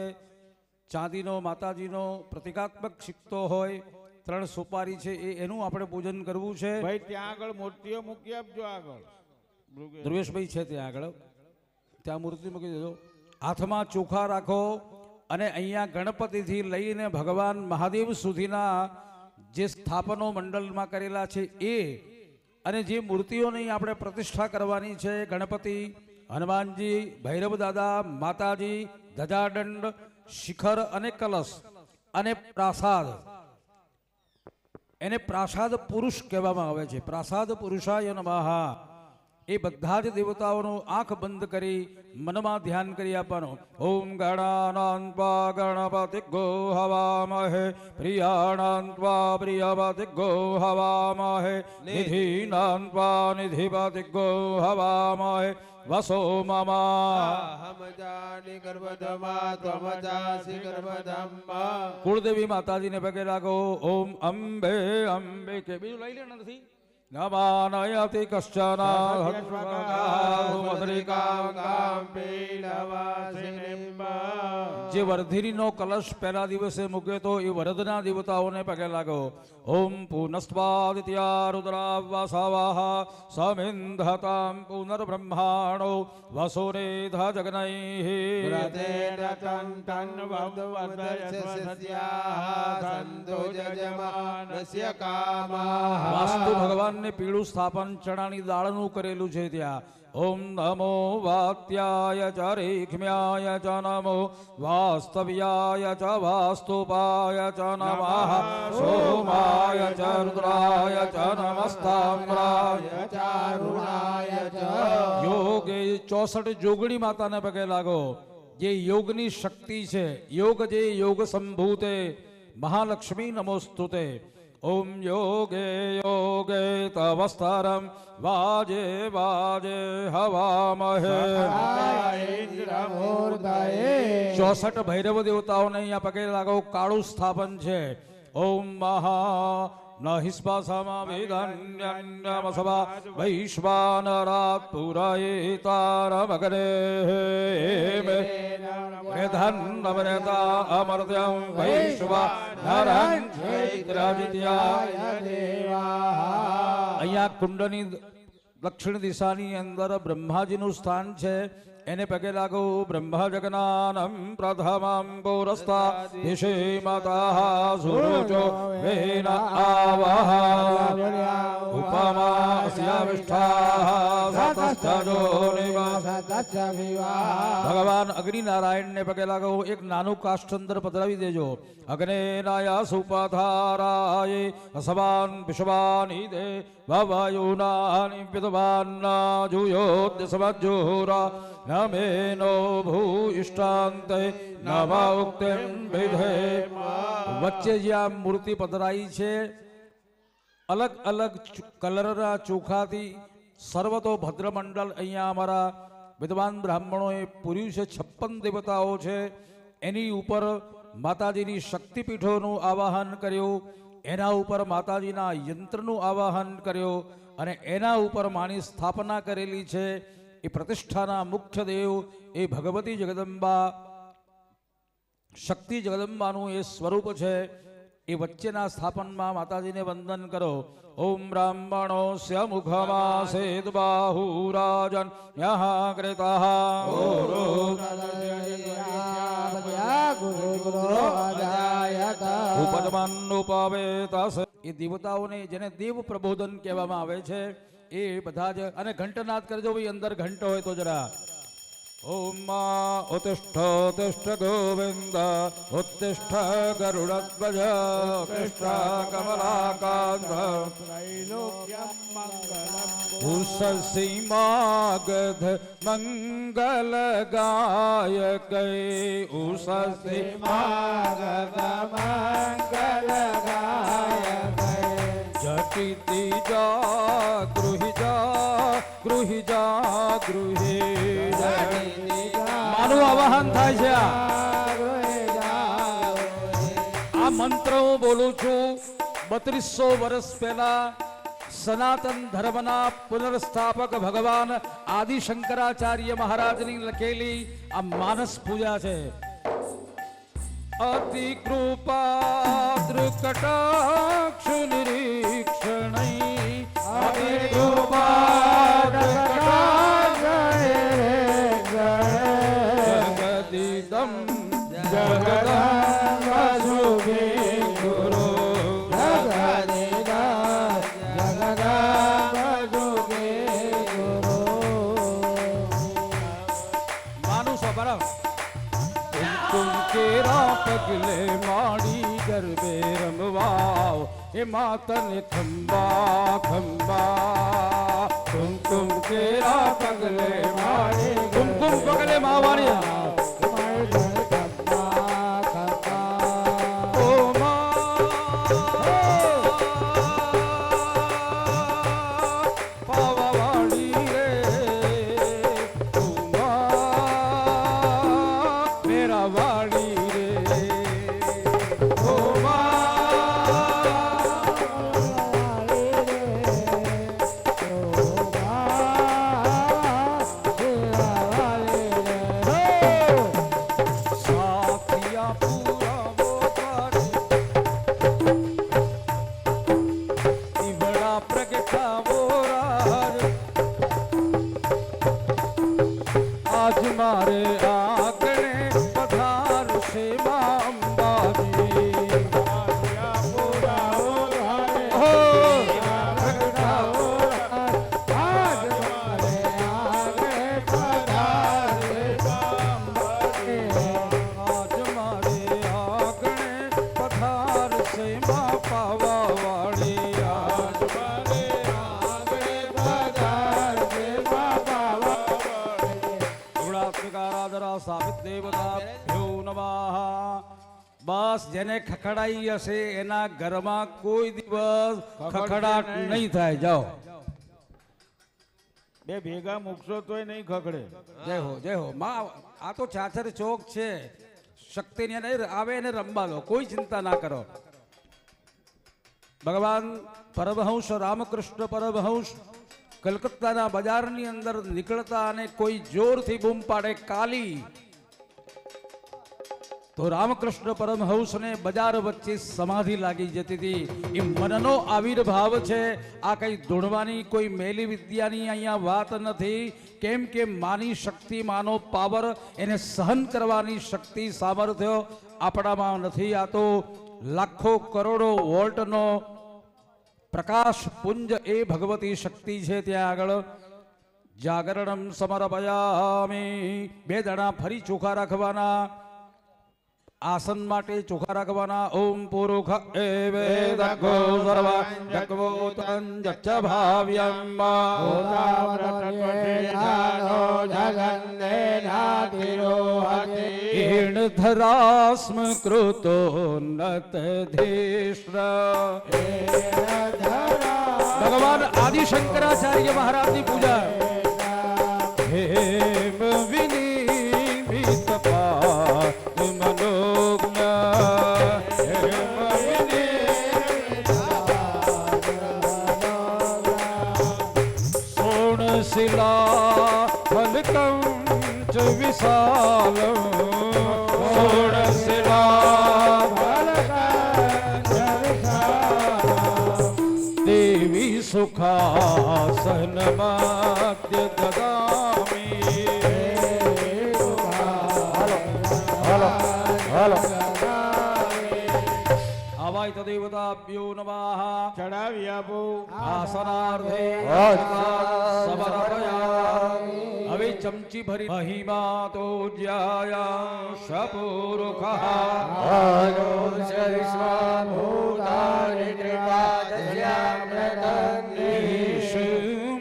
S1: ચાંદીનો માતાજીનો પ્રતિકાત્મક સિક્કો હોય, 3 સુપારી છે એનું આપણે પૂજન કરવું છે.
S3: ભાઈ ત્યાં આગળ મૂર્તિઓ મૂકી આપજો આગળ.
S1: ધ્રુવેશભાઈ છે ત્યાં આગળ, ત્યાં મૂર્તિ મૂકી દેજો. હાથમાં ચોખા રાખો અને અહીંયા ગણપતિથી લઈને ભગવાન મહાદેવ સુધીના જે સ્થાપનો મંડળમાં કરેલા છે એ અને જે મૂર્તિઓની આપણે પ્રતિષ્ઠા કરવાની છે, ગણપતિ, હનુમાનજી, ભૈરવ દાદા, માતાજી, ધજાદંડ, શિખર અને કલશ અને પ્રાસાદ. એને પ્રાસાદ પુરુષ કહેવામાં આવે છે. પ્રાસાદ પુરુષાય નમઃ. એ બધા જ દેવતાઓનું આંખ બંધ કરી મનમાં ધ્યાન કરી આપવાનું. ઓમ ગણાનાન્વા ગણપતિગ્ગો હવામહે પ્રિયાણાન્વા પ્રિયપતિગ્ગો હવામહે નિધિનાન્વા નિધિપતિગ્ગો હવામહે વસો મમ.
S2: અહમજાનિ ગર્ભધમા ત્વમજાસી ગર્ભધમ્મા.
S1: કુળદેવી માતાજીને પગે લાગો. ઓમ અંબે અંબે કે બીજું લઈ લે નથી. નમાનયતિ કશ્ચન જે વર્ધિનીનો કલશ પહેલા દિવસે મૂક્યો તો એ વરદના દેવતાઓને પગે લાગો. ઓમ પુનસ્વાદિત્યા રુદ્રાવાસાવાહ સમિંધતામ પુનર્બ્રહ્માણો વસુરેધ જગનૈઃ. વાસ્તુ ભગવાનને પીળું સ્થાપન ચણાની દાળનું કરેલું છે ત્યાં. ઓમ નમો વાત્યાય ચ રેખ્મ્યાય ચ નમો વાસ્તવ્યાય ચ વાસ્તુપાય ચ નમઃ. સોમાય ચ રુદ્રાય ચ નમસ્તામ્રાય ચારુણાય ચ. યોગે 64 જોગણી માતાને પગે લાગો. જે યોગની શક્તિ છે, યોગ જે યોગ સંભૂતે મહાલક્ષ્મી નમોસ્તુતે. ઓમ યોગે યોગે તવસ્તરમ વાજે વાજે હવામહે. 64 ભૈરવ દેવતાઓને અહીંયા પગે લાગો. કાળું સ્થાપન છે. ઓમ મહા નહિસ્પાસમા વેદન્યન્યમસભા વૈશ્વાનરાત પુરાયેતારમગરે મેધન્નમનેતા અમર્ત્યં વૈશ્વાનરં ચૈત્રજિત્યાય અહીંયા કુંડની દક્ષિણ દિશાની અંદર બ્રહ્માજીનું સ્થાન છે. એને પગે લાગો. બ્રહ્મ જગનાનમ પ્રથમમ પુરસ્તા દિશે માતા સુરુચો વેન આવાહ ઉપમાસ્યાવિષ્ઠા સતસ્થજો નિવાસ. ભગવાન અગ્નિ નારાયણને પગે લાગો. એક નાનું કાષ્ઠ પધરાવી દેજો. અગ્નેનાયા સુપથારાય અસવાન વિશ્વાની દે વાયુનાની વિદ્વાન્ના જુયોદ્ય સમજ્જોરા નમેનો ભૂષ્ટાંતે નમોક્તિમ વિધે. વચ્ચે જે આ મૂર્તિ પધરાઈ છે અલગ અલગ કલરના ચોખાથી સર્વતો ભદ્રમંડળ અહીંયા અમારા વિદ્વાન બ્રાહ્મણોએ પૂર્યું છે. 56 દેવતાઓ છે. એની ઉપર માતાજીની શક્તિપીઠોનું આવાહન કર્યું. એના ઉપર માતાજીના યંત્રનું આવાહન કર્યું અને એના ઉપર માની સ્થાપના કરેલી છે. એ પ્રતિષ્ઠાના મુખ્ય દેવ એ ભગવતી જગદંબા શક્તિ જગદંબાનું એ સ્વરૂપ છે. એ વચ્ચેના સ્થાપનમાં માતાજીને વંદન કરો. ઓમ બ્રાહ્મણોસ્ય મુખમાસેદ બાહુરાજન યહાં કૃતઃ ઉપજમન્નુપવેતસ. એ દેવતાઓને જેને દેવ પ્રબોધન કહેવામાં આવે છે એ બધા જ. અને ઘંટનાદ કરજો ભાઈ, અંદર ઘંટ હોય તો જરા. ઓમ ઉત્તિષ્ઠ ઉત્તિષ્ઠ ગોવિંદ ઉત્તિષ્ઠ ગરુડધ્વજ ઉત્તિષ્ઠ કમલાકાંત ઉષસીમાગધ મંગલ ગાયક. ઉષસીમાગધ મંગલ ગાયક. જટિતિ જા ગૃહી જા માનું આવાહન થાય છે. આ મંત્ર હું બોલું છું 3200 વર્ષ પહેલા સનાતન ધર્મના પુનર્સ્થાપક ભગવાન આદિશંકરાચાર્ય મહારાજની લખેલી આ માનસ પૂજા છે. અતિ કૃપા દૃકટાક્ષ નિરીક્ષણ અતિ કૃપા જગદિદમ જગદમ સુખે ગુરુ માનું સ્વભાવ. કુમકુમ કેરા પગલે માડી ગરબે રમવાવ એ માતને ખંબા ખંબા. કુમકુમ કેરા પગલે માડી કુમકુમ પગલે માવાણી મારે આગણે પધાર છે અંબાજી. બસ જેને ખખડાઈ હશે એના ઘરમાં કોઈ દિવસ ખખડાટ નહીં થાય. જાઓ.
S3: બે ભેગા મૂકશો તોય નહીં ખખડે.
S1: જય હો જય હો માં. આ તો ચાચર ચોક છે, શક્તિની નહીં આવે એને રમવા દો, કોઈ ચિંતા ના કરો. ભગવાન પરમહંસ રામકૃષ્ણ પરમહંસ કલકત્તાના બજારની અંદર નીકળતા અને કોઈ જોરથી બૂમ પાડે કાલી, તો રામકૃષ્ણ પરમહંસને બજાર વચ્ચે સમાધિ લાગી જતી હતી. એ મનનો આવિર્ભાવ છે. આ કઈ ધૂણવાની કોઈ મેલી વિદ્યાની અહીંયા વાત નથી. કેમ કે માની શક્તિ, માનો પાવર, એને સહન કરવાની શક્તિ, સામર્થ્ય આપણામાં નથી. આ તો લાખો કરોડો વોલ્ટનો પ્રકાશ પુંજ એ ભગવતી શક્તિ છે. ત્યાં આગળ જાગરણમ સમર્પયામિ. બે દણા ફરી ચોખા રાખવાના. આસન માટે ચોખા રાખવાના. ઓમ પુરુષ એવેદકો સર્વા જગવોતં જચ્ચ ભાવ્યમ ઈર્ણધરાસ્મ કૃતો નતધીષ્ણ. ભગવાન આદિ શંકરાચાર્ય મહારાજની પૂજા. હેમ વિનિમિત શિલા ફલકં ચ વિશાલં. શિલા દેવી સુખાસનમાદ્ય દદામિ. આવાય તદેવતાભ્યો નમઃ.
S3: ચડાવી આપો.
S1: આસનાર્થે સમર્પયામિ. હવે ચમચી ભરી મહિમા તો જ્યાયા સપુરુખઃ.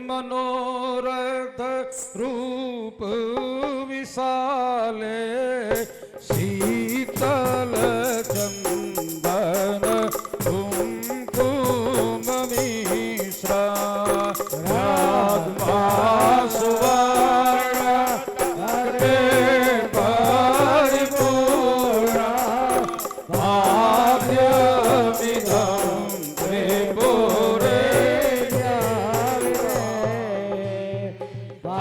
S1: મનોરથ રૂપ વિશાલે શીતલ ચંદન કુમકુમ મિશ્રા. રાગમા સુવર્ણ પરિપૂર્ણ ભાગ્યમિદં ત્રિપુરે.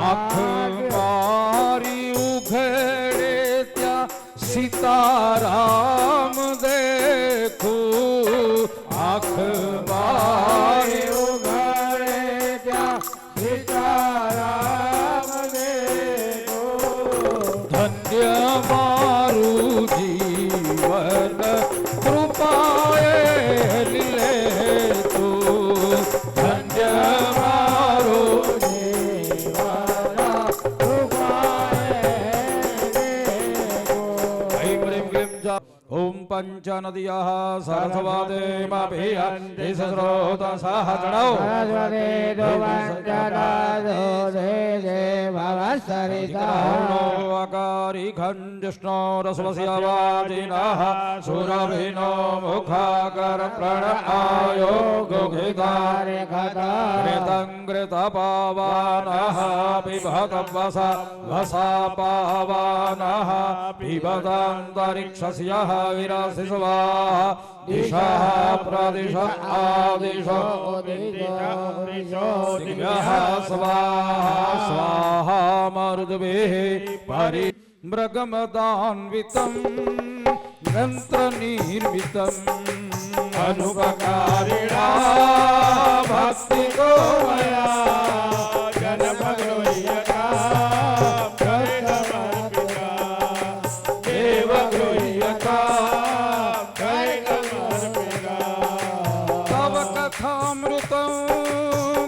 S1: આંખ મારી ઉઘડે ત્યાં સીતારામ દેખું. આંખ મારી ઉઘડે ત્યાં સીતારામ દેખું. ધન્ય મારું જીવન કૃપાએ લીલે તું. ધન્ય મારું ઓમ પંચ નદિયઃ સરસ્વતે મભિયન્તિ સસ્રોતસઃ. ચડાવો. અકારી ખંજષ્ણો રસવસ્યવાજિનઃ સુરભિનો મુખાકર પ્રણઆયો ગુઘિતારે કૃતપાવાનઃ પિબત વસા પાવાનઃ પિબતાંતરિક્ષસ્ય વિરાસि સ્વાહા. દિશા પ્રદિશ આદિશો દિવ્યઃ સ્વાહા. સ્વાહા મરુદ્ભિઃ પરી મૃગમદાન્વિતં મંત્રનિર્મિતં. અનુપકારિણા ભક્તિ ગોમયા જનભગવયતા દેવ ગૃહ્યતા. તવ કથામૃતં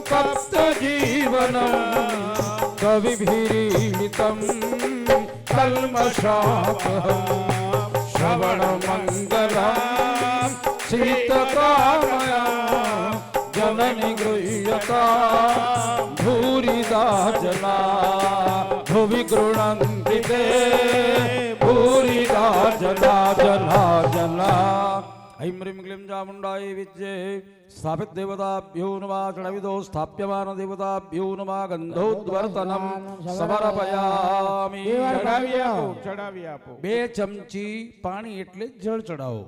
S1: તપ્ત જીવનં કવિભીરિતં કલ્મષાપહં. શ્રવણ મંગલં શીતકામયા જનની ગૃહ્યતા. ભૂરિદા જના ભુવિ ગૃણન્તિ તે પૂરિતા જલા જલા જલા ઐમ રીમ ક્લીમ ચામુંડાય વિજ્જે સ્થાપિત દેવતાભ્યો નમઃ ચડાવિદો સ્થાપ્યમાન દેવતાભ્યો નમઃ ગંધોદ્વર્તનમ સમર્પયામિ
S3: ચડાવી આપો
S1: 2 ચમચી પાણી એટલે જળ ચડાવો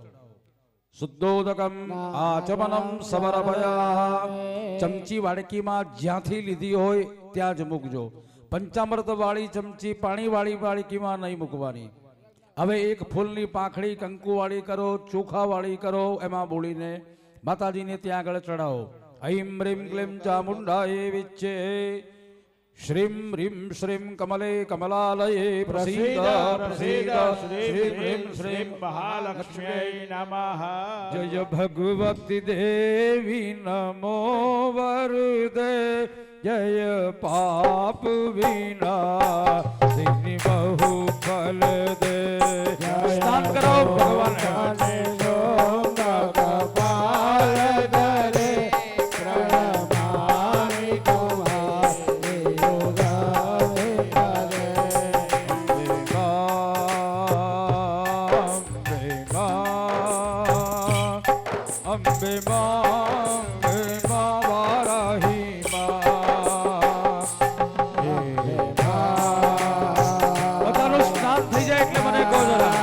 S1: શુદ્ધોદકમ આચમનમ સમર્પયામિ ચમચી વાડકીમાં જ્યાંથી લીધી હોય ત્યાં જ મૂકજો પંચામૃત વાળી ચમચી પાણી વાળી વાડકીમાં નહીં મૂકવાની હવે એક ફૂલની પાંખડી કંકુ વાળી કરો ચોખા વાળી કરો એમાં બોલીને માતાજીને ત્યાં આગળ ચડાવો ઐમ રીમ ક્લીમ ચામુંડાય વિચ્ચે શ્રીમ રીમ શ્રીમ કમલે કમલાલયે પ્રસીદ પ્રસીદ શ્રીમ રીમ શ્રીમ
S3: મહાલક્ષ્મ્યૈ નમઃ
S1: જય ભગવતી દેવી નમો વરદે જય પાપ વિના સિદ્ધિ બહુ ફલ દે સ્નાન કરો ભગવાન અંબે વારાહી બધાનું સ્નાન થઈ જાય એટલે મને કહો જરા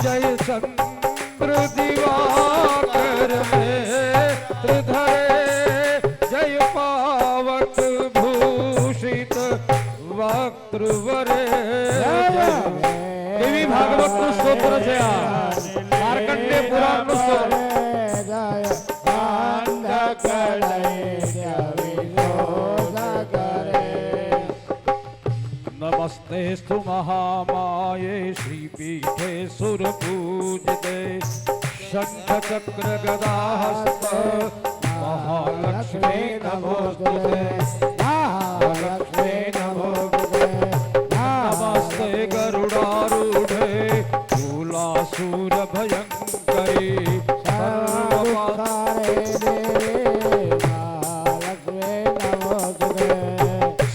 S1: જય ચંદ્ર દિવાકર ત્રિધરે જય પાવક ભૂષિત વક્તૃવરે દેવી ભાગવત નું સ્તોત્ર છે આ માર્કંડેય પુરાણ નું સ્તોત્ર નમસ્તેસ્તુ મહામાયે શ્રીપીઠે સુરપૂજિતે શંખ ચક્ર ગદાહસ્ત મહાલક્ષ્મી નમોસ્તુતે મહાલક્ષ્મી નમોસ્તુતે નમસ્તે ગરુડારૂઢે શૂલાસુર ભયંકરી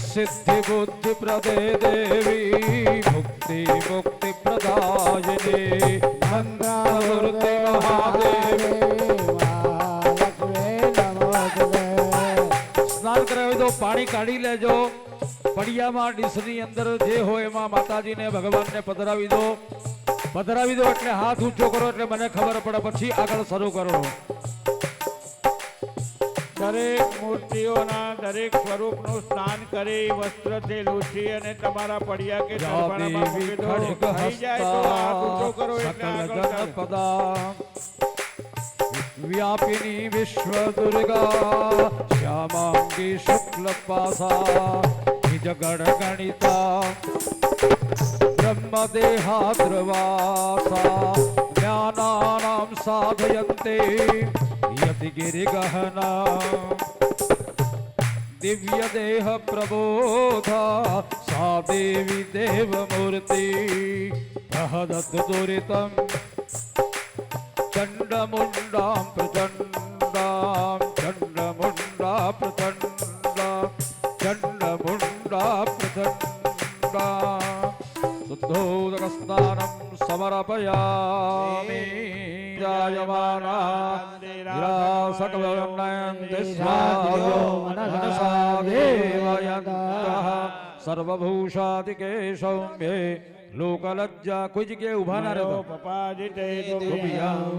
S1: સિદ્ધિ બુદ્ધિ પ્રદે દેવી મુક્તિ મુક્તિ પ્રદાયિની મંગળમૂર્તિ મહાદેવી સ્નાન કરાવી દો પાણી કાઢી લેજો પડિયામાં ડીશની અંદર જે હોય એમાં માતાજીને ભગવાનને પધરાવી દો એટલે હાથ ઊંચો કરો એટલે મને ખબર પડે પછી આગળ શરૂ કરો
S3: દરેક મૂર્તિઓના દરેક સ્વરૂપનું સ્નાન કરી વસ્ત્રથી લૂછી અને તમારા પડિયા કે દરબારમાં મૂકી દો. થઈ જાય તો હાથ ઊંચો કરો એટલે આગળ ચાલો.
S1: વ્યાપિની વિશ્વ દુર્ગા શ્યામાંગી શુક્લ પાસા નિજ ગણ ગણિતા બ્રહ્મદેહાદ્રવાસા જ્ઞાનાનામ સાધયન્તે યતિ ગિરિગહના દિવ્ય દેહ પ્રબોધા સા દેવી દેવમૂર્તિ પ્રહદત દુરિતમ ચંડમુંડામ પ્રચંડામ ચંડમુંડા પ્રચંડા ચંડમુંડા પ્રચંડા શુદ્ધોદક સ્નાનમ સમર્પયામિ જાયમાના વિરાસકવયન્નયન્તિ સ્વાધો મનસા દેવયन्तઃ સર્વભૂષાદિકે સૌમ્યે લોકલજ્જા કોઈ જગ્યાએ ઉભા ના રહેતો
S3: પપાજિતે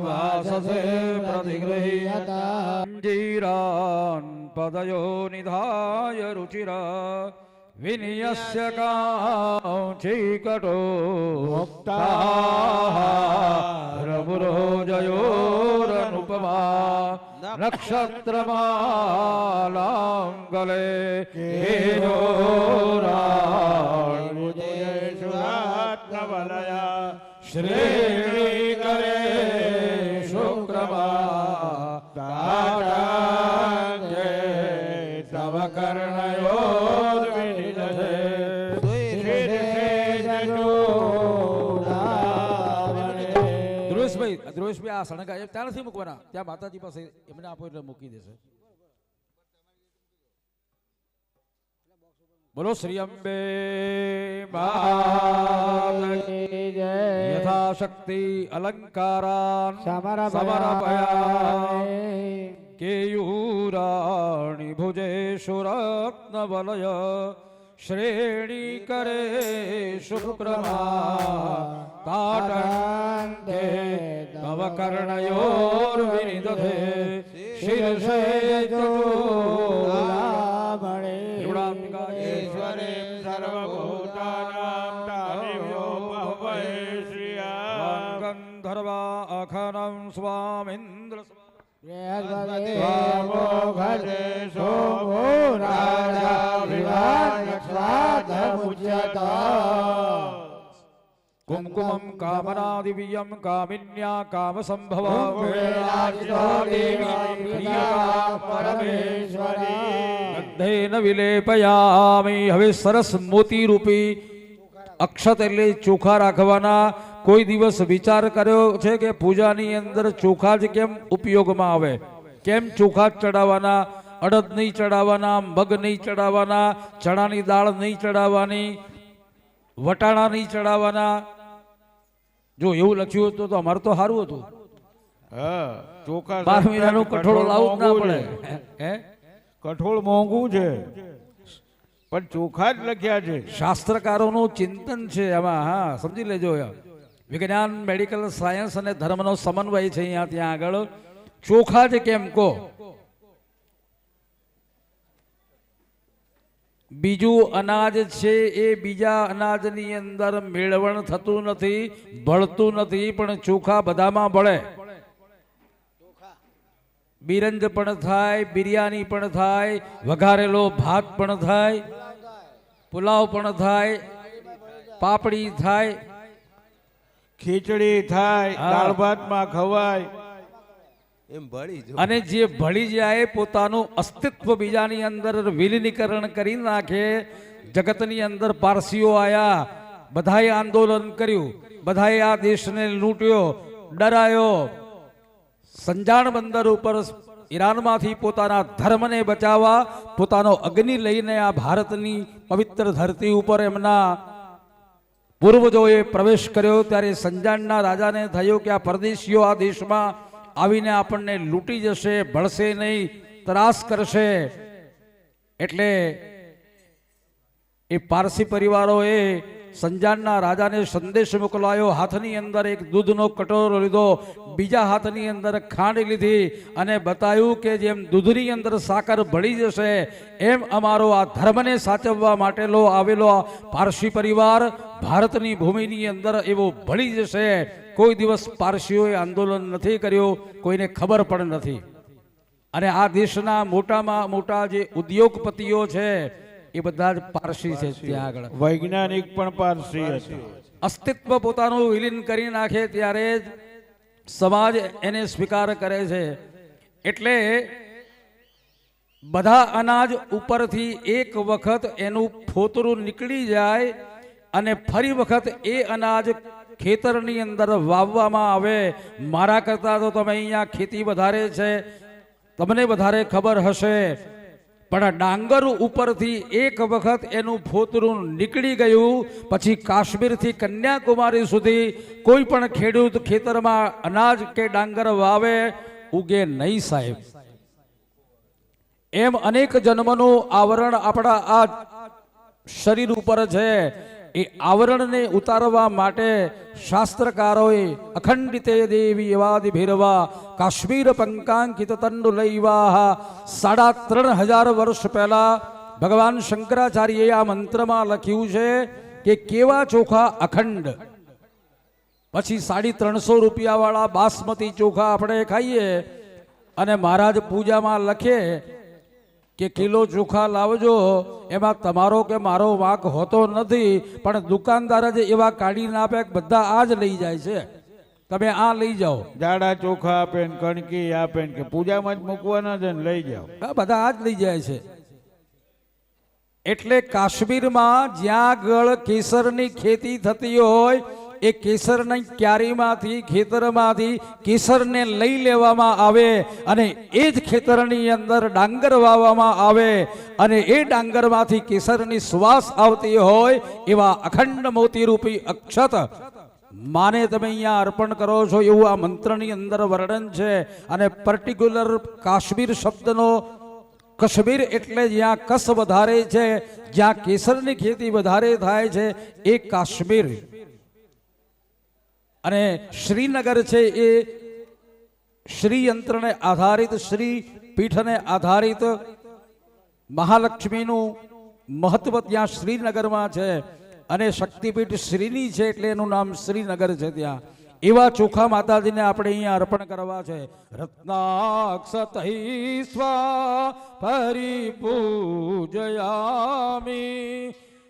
S1: વાસસે પ્રતિગૃહ્યતા જીરાન પદયો નિધાય રુચિરા વિનિયસ્ય કાંચીકટો રમુરોજયોરનુપમા નક્ષત્રમાલાં ગલે
S3: કેજોરાત્મવલયા
S1: શ્રેણી કરે શુક્રમા તાટાંગે તવ કર્ણયોર્વિનિદધે ધ્રુવેશભાઈ આ સણગા ત્યાં નથી મૂકવાના ત્યાં માતાજી પાસે એમને આપો એટલે મૂકી દેશે બોલો શ્રી અંબે માત
S4: કી જય.
S1: યથાશક્તિ અલંકારાન
S4: સમર્પયામિ.
S1: કેયુરાણી ભુજેષુ રત્નવલય શ્રેણી કરે શુક્રમા તાટંતે તવ કર્ણયોર્વિનિદધે શિરસે
S4: ચૂડામણિ.
S3: ઈશ્વરીમ સર્વભૂતાનાં તામેવ્યો બહવૈ શ્રિયા
S1: ગંધર્વા અખનમ સ્વામિન્દ્ર
S4: બૃહસ્પતિ સોમો રાજા વિવાદસ્વાદમુચ્યતા.
S1: કુમકુમમ કામનાદિવ્યમ કામિન્યા કામસંભવ ગંધેન વિલેપયામિ. હવે સરસ મોતી રૂપી અક્ષત એટલે ચોખા રાખવાના. કોઈ દિવસ વિચાર કર્યો છે કે પૂજાની અંદર ચોખા જ કેમ ઉપયોગમાં આવે? કેમ ચોખા જ ચડાવવાના? અડદ નહીં ચડાવવાના, મગ નહીં ચડાવવાના, ચણાની દાળ નહીં ચડાવવાની, વટાણા નહીં ચડાવવાના. જો એવું લખ્યું હતું તો અમારે તો સારું હતું.
S3: હા ચોખા
S1: 12 મહિનાનું કઠોળ લાવવું જ ના પડે. હે
S3: કઠોળ મોંઘું છે પણ ચોખા જ લખ્યા છે.
S1: શાસ્ત્રકારોનું ચિંતન છે આમાં. હા સમજી લેજો. વિજ્ઞાન, મેડિકલ સાયન્સ અને ધર્મનો સમન્વય છે અહીંયા ત્યાં આગળ. ચોખા જ કેમ કહો? બીજું અનાજ છે એ બીજા અનાજની અંદર મેળવણ થતું નથી, ભળતું નથી, પણ ચોખા બધામાં ભળે. બિરંજ પણ થાય, બિરયાની પણ થાય, વઘારેલો ભાત પણ થાય, પુલાવ પણ થાય, પાપડી થાય,
S3: ખીચડી થાય,
S1: હા.
S3: દાળ ભાતમાં ખવાય.
S1: અને જે ભળી જાય પોતાનું અસ્તિત્વ બીજાની અંદર વિલીનીકરણ કરી નાખે. જગતની અંદર પારસીઓ આયા, બધાએ આંદોલન કર્યું, બધાએ આ દેશને લૂંટ્યો, ડરાયો. સંજાણ બંદર ઉપર ઈરાનમાંથી પોતાના ધર્મને બચાવવા પોતાનો અગ્નિ લઈને આ ભારતની પવિત્ર ધરતી ઉપર એમના પૂર્વજોએ પ્રવેશ કર્યો. ત્યારે સંજાણના રાજાને થયું કે આ પરદેશીઓ આ દેશમાં આવીને આપણને લૂંટી જશે, ભળશે નહીં, ત્રાસ કરશે. એટલે એ પારસી પરિવારોએ સંજાણના રાજાને સંદેશ મોકલાયો. હાથની અંદર એક દૂધનો કટોરો લીધો, બીજા હાથની અંદર ખાંડ લીધી અને બતાવ્યું કે જેમ દૂધની અંદર સાકર ભળી જશે એમ અમારો આ ધર્મને સાચવવા માટેનો આવેલો આ પારસી પરિવાર ભારતની ભૂમિની અંદર એવો ભળી જશે. કોઈ દિવસ પારસીઓએ આંદોલન નથી કર્યું, કોઈને ખબર પણ નથી. અને આ દેશના મોટામાં મોટા જે ઉદ્યોગપતિઓ છે એ બધા જ પારસી છે. ત્યાં આગળ
S3: વૈજ્ઞાનિક પણ પારસી હતા.
S1: અસ્તિત્વ પોતાનું વિલીન કરી નાખે ત્યારે જ સમાજ એને સ્વીકાર કરે છે. એટલે બધા અનાજ ઉપરથી એક વખત એનું ફોતરું નીકળી જાય અને ફરી વખત એ અનાજ ખેતરની અંદર વાવવામાં આવે. મારા કરતાં તો તમે અહીંયા ખેતી વધારે છે, તમને વધારે ખબર હશે. પણ ડાંગર ઉપરથી એક વખત એનું ફોતરું નીકળી ગયું પછી કાશ્મીરથી કન્યાકુમારી સુધી કોઈ પણ ખેડૂત ખેતરમાં અનાજ કે ડાંગર વાવે ઉગે નહીં સાહેબ. એમ અનેક જન્મનું આવરણ આપણા આ શરીર ઉપર છે. એ આવરણને ઉતારવા માટે શાસ્ત્રકારોએ અખંડિતે દેવી એવાદિ ભૈરવા કાશ્મીર પંકાંકિત તંડુ લઈવા 3500 વર્ષ પહેલા ભગવાન શંકરાચાર્યએ આ મંત્રમાં લખ્યું છે કે કેવા ચોખા અખંડ. પછી 350 રૂપિયા વાળા બાસમતી ચોખા આપણે ખાઈએ અને મહારાજ પૂજામાં લખે કે કિલો ચોખા લાવજો, એમાં તમારો કે મારો વાંક હોતો નથી, પણ દુકાનદાર જ એવા કાઢીને આપે કે બધા આ જ લઈ જાય છે, તમે આ લઈ જાઓ.
S3: જાડા ચોખા આપે ને કણકી આપે ને કે પૂજામાં જ મૂકવાના છે ને લઈ જાઓ.
S1: બધા આ જ લઈ જાય છે. એટલે કાશ્મીરમાં જ્યાં આગળ કેસરની ખેતી થતી હોય એ કેસરની ક્યારીમાંથી ખેતરમાંથી કેસરને લઈ લેવામાં આવે અને એ જ ખેતરની અંદર ડાંગર વાવવામાં આવે અને એ ડાંગરમાંથી કેસરની સુવાસ આવતી હોય એવા અખંડ મોતીરૂપી અક્ષત માને તમે અહીંયા અર્પણ કરો છો એવું આ મંત્રની અંદર વર્ણન છે. અને પર્ટિક્યુલર કાશ્મીર શબ્દનો કશ્મીર એટલે જ્યાં કસ વધારે છે, જ્યાં કેસરની ખેતી વધારે થાય છે એ કાશ્મીર. અને શ્રીનગર છે એ શ્રી યંત્રને આધારિત, શ્રી પીઠને આધારિત મહાલક્ષ્મીનું મહત્વ ત્યાં શ્રીનગરમાં છે. અને શક્તિપીઠ શ્રીની છે એટલે એનું નામ શ્રીનગર છે. ત્યાં એવા ચોખા માતાજીને આપણે અહીંયા અર્પણ કરવા છે. રત્નાક્ષતૈ સ્વા પરિપૂજયામિ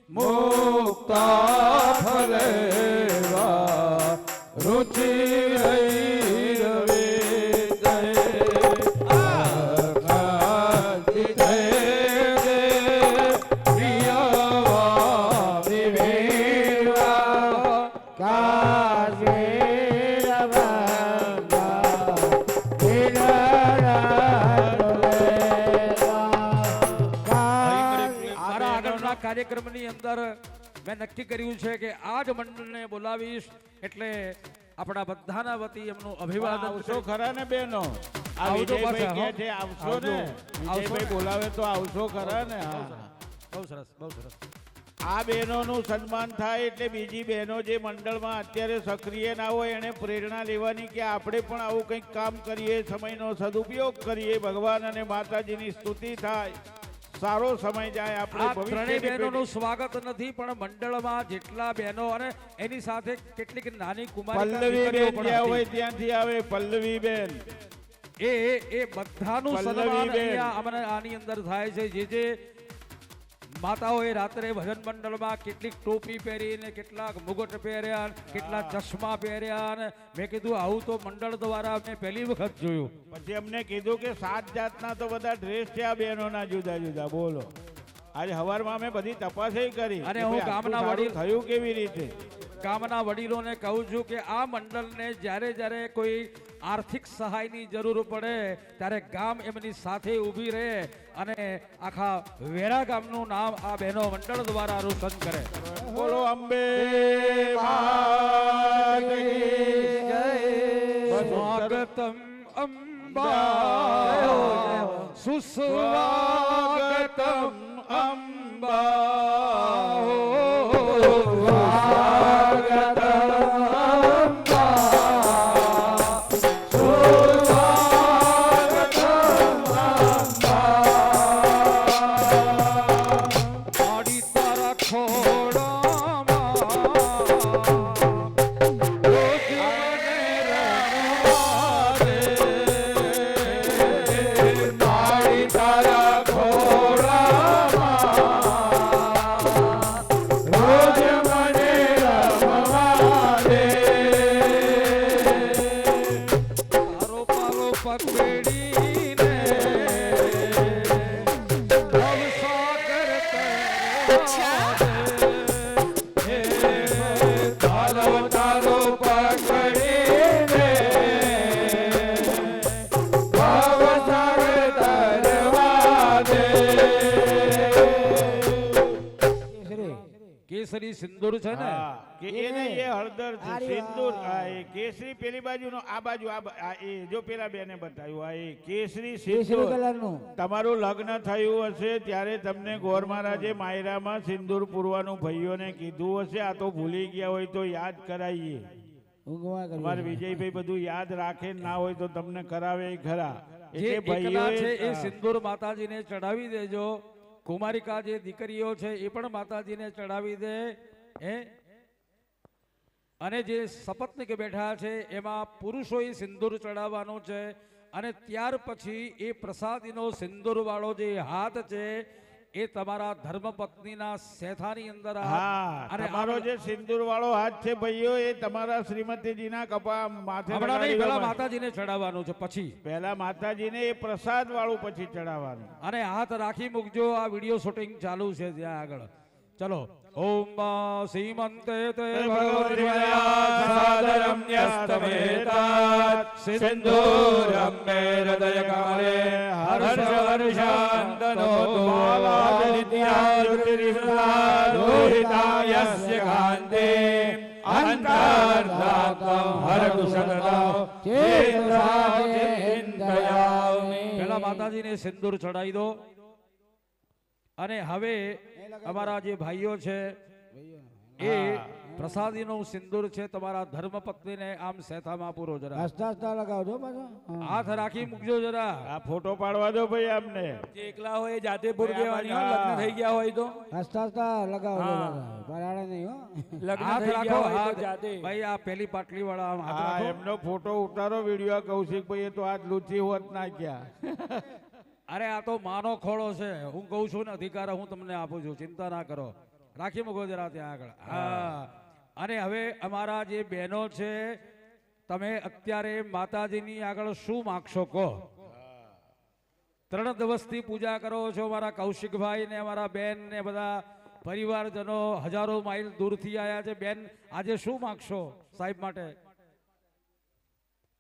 S1: મુક્તા ફલેવા કાર્યક્રમની અંદર મેં નક્કી કર્યું છે કે આ જ મંડળને બોલાવીશ એટલે આપણા બધાના વતી એમનું અભિવાદન.
S3: આવશો ખરા ને બેનો? આ
S1: આવજો
S3: વિજયભાઈ
S1: પાછા,
S3: કહે છે આવશો ને?
S1: આવજો.
S3: વિજયભાઈ બોલાવે તો આવશો ખરા ને? હા.
S1: બહુ સરસ, બહુ સરસ.
S3: આ બહેનોનું સન્માન થાય એટલે બીજી બહેનો જે મંડળમાં અત્યારે સક્રિય ના હોય એને પ્રેરણા લેવાની કે આપણે પણ આવું કંઈક કામ કરીએ, સમયનો સદુપયોગ કરીએ, ભગવાન અને માતાજીની સ્તુતિ થાય, સારો સમય જાય.
S1: આ
S3: આપણે
S1: ત્રણેય
S3: ભવિષ્યની
S1: બહેનોનું સ્વાગત નથી પણ મંડળમાં જેટલા બહેનો અને એની સાથે કેટલીક નાની કુમારી
S3: પલ્લવી બેન જ્યાં હોય ત્યાંથી આવે. પલ્લવી બેન
S1: એ બધાનું
S3: પલ્લવી
S1: સન્માન
S3: બેન.
S1: અહીંયા અમને આની અંદર થાય છે. જે માતાઓએ રાત્રે ભજન મંડળમાં કેટલીક ટોપી પહેરીને, કેટલાક મુગટ પહેર્યા, કેટલાક ચશ્મા પહેર્યા, અને મેં કીધું આવું તો મંડળ દ્વારા મેં પહેલી વખત જોયું.
S3: પછી અમને કીધું કે 7 જાતના તો બધા ડ્રેસ છે આ બહેનોના જુદા જુદા. બોલો, આજે સવારમાં અમે બધી તપાસેય કરી
S1: અને
S3: કે
S1: હું
S3: ભાઈ
S1: ગામના
S3: આટલું
S1: વડીલ-
S3: સારું થયું કેવી રીતે.
S1: ગામના વડીલોને કહું છું કે આ મંડળને જ્યારે કોઈ આર્થિક સહાયની જરૂર પડે ત્યારે ગામ એમની સાથે ઊભી રહે અને આખા વેરા ગામનું નામ આ બહેનો મંડળ દ્વારા રોશન કરે.
S3: બોલો અંબે માત કી જય.
S1: સ્વાગતમ અંબા, સુસ્વાગતમ કેસરી સિંદૂર છે ને,
S3: હા, કે એ નહીં, એ હળદર છે. સિંદૂર એ કેસરી પેલી બાજુનો, આ બાજુ એ જો પેલા બેને બતાવ્યું આ એ કેસરી સિંદૂર.
S4: કલરનું
S3: તમારું લગ્ન થયું હશે ત્યારે તમને ગોર મહારાજે માયરામાં સિંદૂર પૂરવાનું ભાઈઓને કીધું હશે. આ તો ભૂલી ગયા હોય તો યાદ કરાવીએ. અમારે વિજયભાઈ બધું યાદ રાખે, ના હોય તો તમને કરાવે ખરા.
S1: જે
S3: એટલે
S1: એકલા છે એ
S3: ભાઈઓએ
S1: સિંદૂર માતાજીને ચડાવી દેજો. કુમારિકા જે દીકરીઓ છે એ પણ માતાજીને ચડાવી દે. અને જે સપત્નીક બેઠા છે એમાં પુરુષોએ સિંદૂર ચડાવવાનું છે. અને ત્યાર પછી એ પ્રસાદીનો સિંદૂર વાળો જે હાથ છે એ તમારા ધર્મપત્નીના શેથાની અંદર
S3: હા,
S1: અને
S3: તમારો જે સિંદૂર વાળો હાથ છે ભાઈઓ એ તમારા શ્રીમતીજીના કપા માથે
S1: હમણાં નહીં, પહેલા
S3: લગાડી
S1: માતાજીને ચડાવવાનું છે, પછી
S3: પહેલા માતાજીને એ પ્રસાદ વાળું પછી ચડાવવાનું.
S1: અને હાથ રાખી મૂકજો. આ વિડીયો શૂટિંગ ચાલુ છે ત્યાં આગળ. ચલો ઓમ સીમંતે તે
S2: સાદરમ ન્યસ્તમેતાત સિંદૂરમ મે હૃદય કમલે હર્ષ હર્ષાંતનો લોહિતાયસ્ય કાંતે અંતર્ધાતમ હરતુ સતતમ ચેતસાચિંતયામિ.
S1: પેલા માતાજીને સિંદૂર ચડાવી દો અને હવે અમારા જે ભાઈઓ છે એ પ્રસાદીનું સિંદૂર છે તમારા ધર્મપત્નીને આમ સેથામાં પૂરો જરા
S4: આસ્તા આસ્તા લગાવજો પાછો હા.
S1: હાથ રાખી મૂકજો જરા
S3: આ ફોટો પાડવા દો ભાઈ આમને.
S2: જે એકલા હોય એ જાતે પૂર દેવાની હોય. લગ્ન થઈ ગયા હોય તો
S4: આસ્તા આસ્તા લગાવજો પાછા. પરાળે નહીં હો
S2: લગ્ન
S1: હાથ
S2: થઈ
S1: રાખો
S2: ગયા હોય તો
S1: હાથ
S2: જાતે.
S1: ભાઈ આ પેલી પાટલી વાળા આમ હાથ
S3: આ
S1: રાખો
S3: એમનો ફોટો ઉતારો વિડીયો કૌશિકભાઈ તો આજ લુચી હોત ના ગયા.
S1: અરે આ તો માનો ખોળો છે હું કહું છું ને અધિકાર હું તમને આપું છું ચિંતા ના કરો રાખી મૂકો જરા ત્યાં આગળ હા અને હવે અમારા જે બહેનો છે તમે અત્યારે માતાજીની આગળ શું માગશો કહો 3 દિવસથી પૂજા કરો છો અમારા કૌશિકભાઈ ને અમારા બેન ને બધા પરિવારજનો હજારો માઇલ દૂરથી આવ્યા છે બેન આજે શું માગશો સાહેબ માટે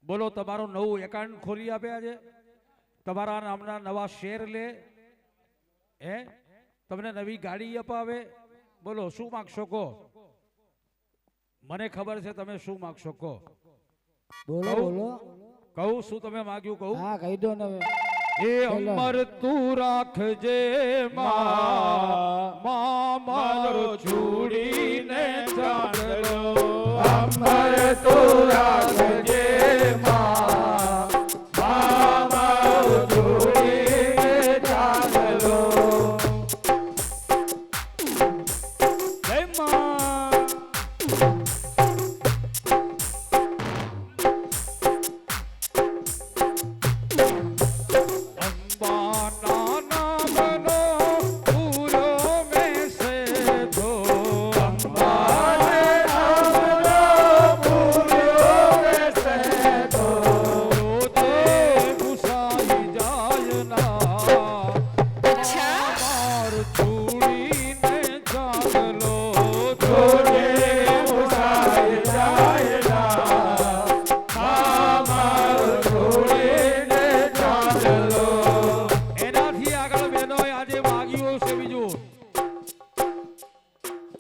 S1: બોલો તમારું નવું એકાઉન્ટ ખોલી આપે આજે તમારા નામના નવા શેર લે હે તમને નવી ગાડી અપાવે બોલો શું માગશો કહો મને ખબર છે તમે શું માગશો કહો
S4: બોલો બોલો
S1: કહું શું તમે માગ્યું કહું
S4: હા કહી દો ને હવે.
S1: એ અમર તું રાખજે માં મારો છોડીને ચાંદલો
S2: અમર તું રાખજે માં મારો છોડીને ચાંદલો. જય માં.
S1: અંબાના નામનો પૂરો મેં સે ધો
S2: અંબાને નામનો પૂર્યો બેસે તો
S1: તે ઘુસાઈ જાય ના માર છોડીને ચાંદલો
S2: જોડે મુસાઈ જાય ના મારો છોડીને ચાંદલો.
S1: એનાથી આગળ બહેનોએ આજે માગ્યું છે બીજું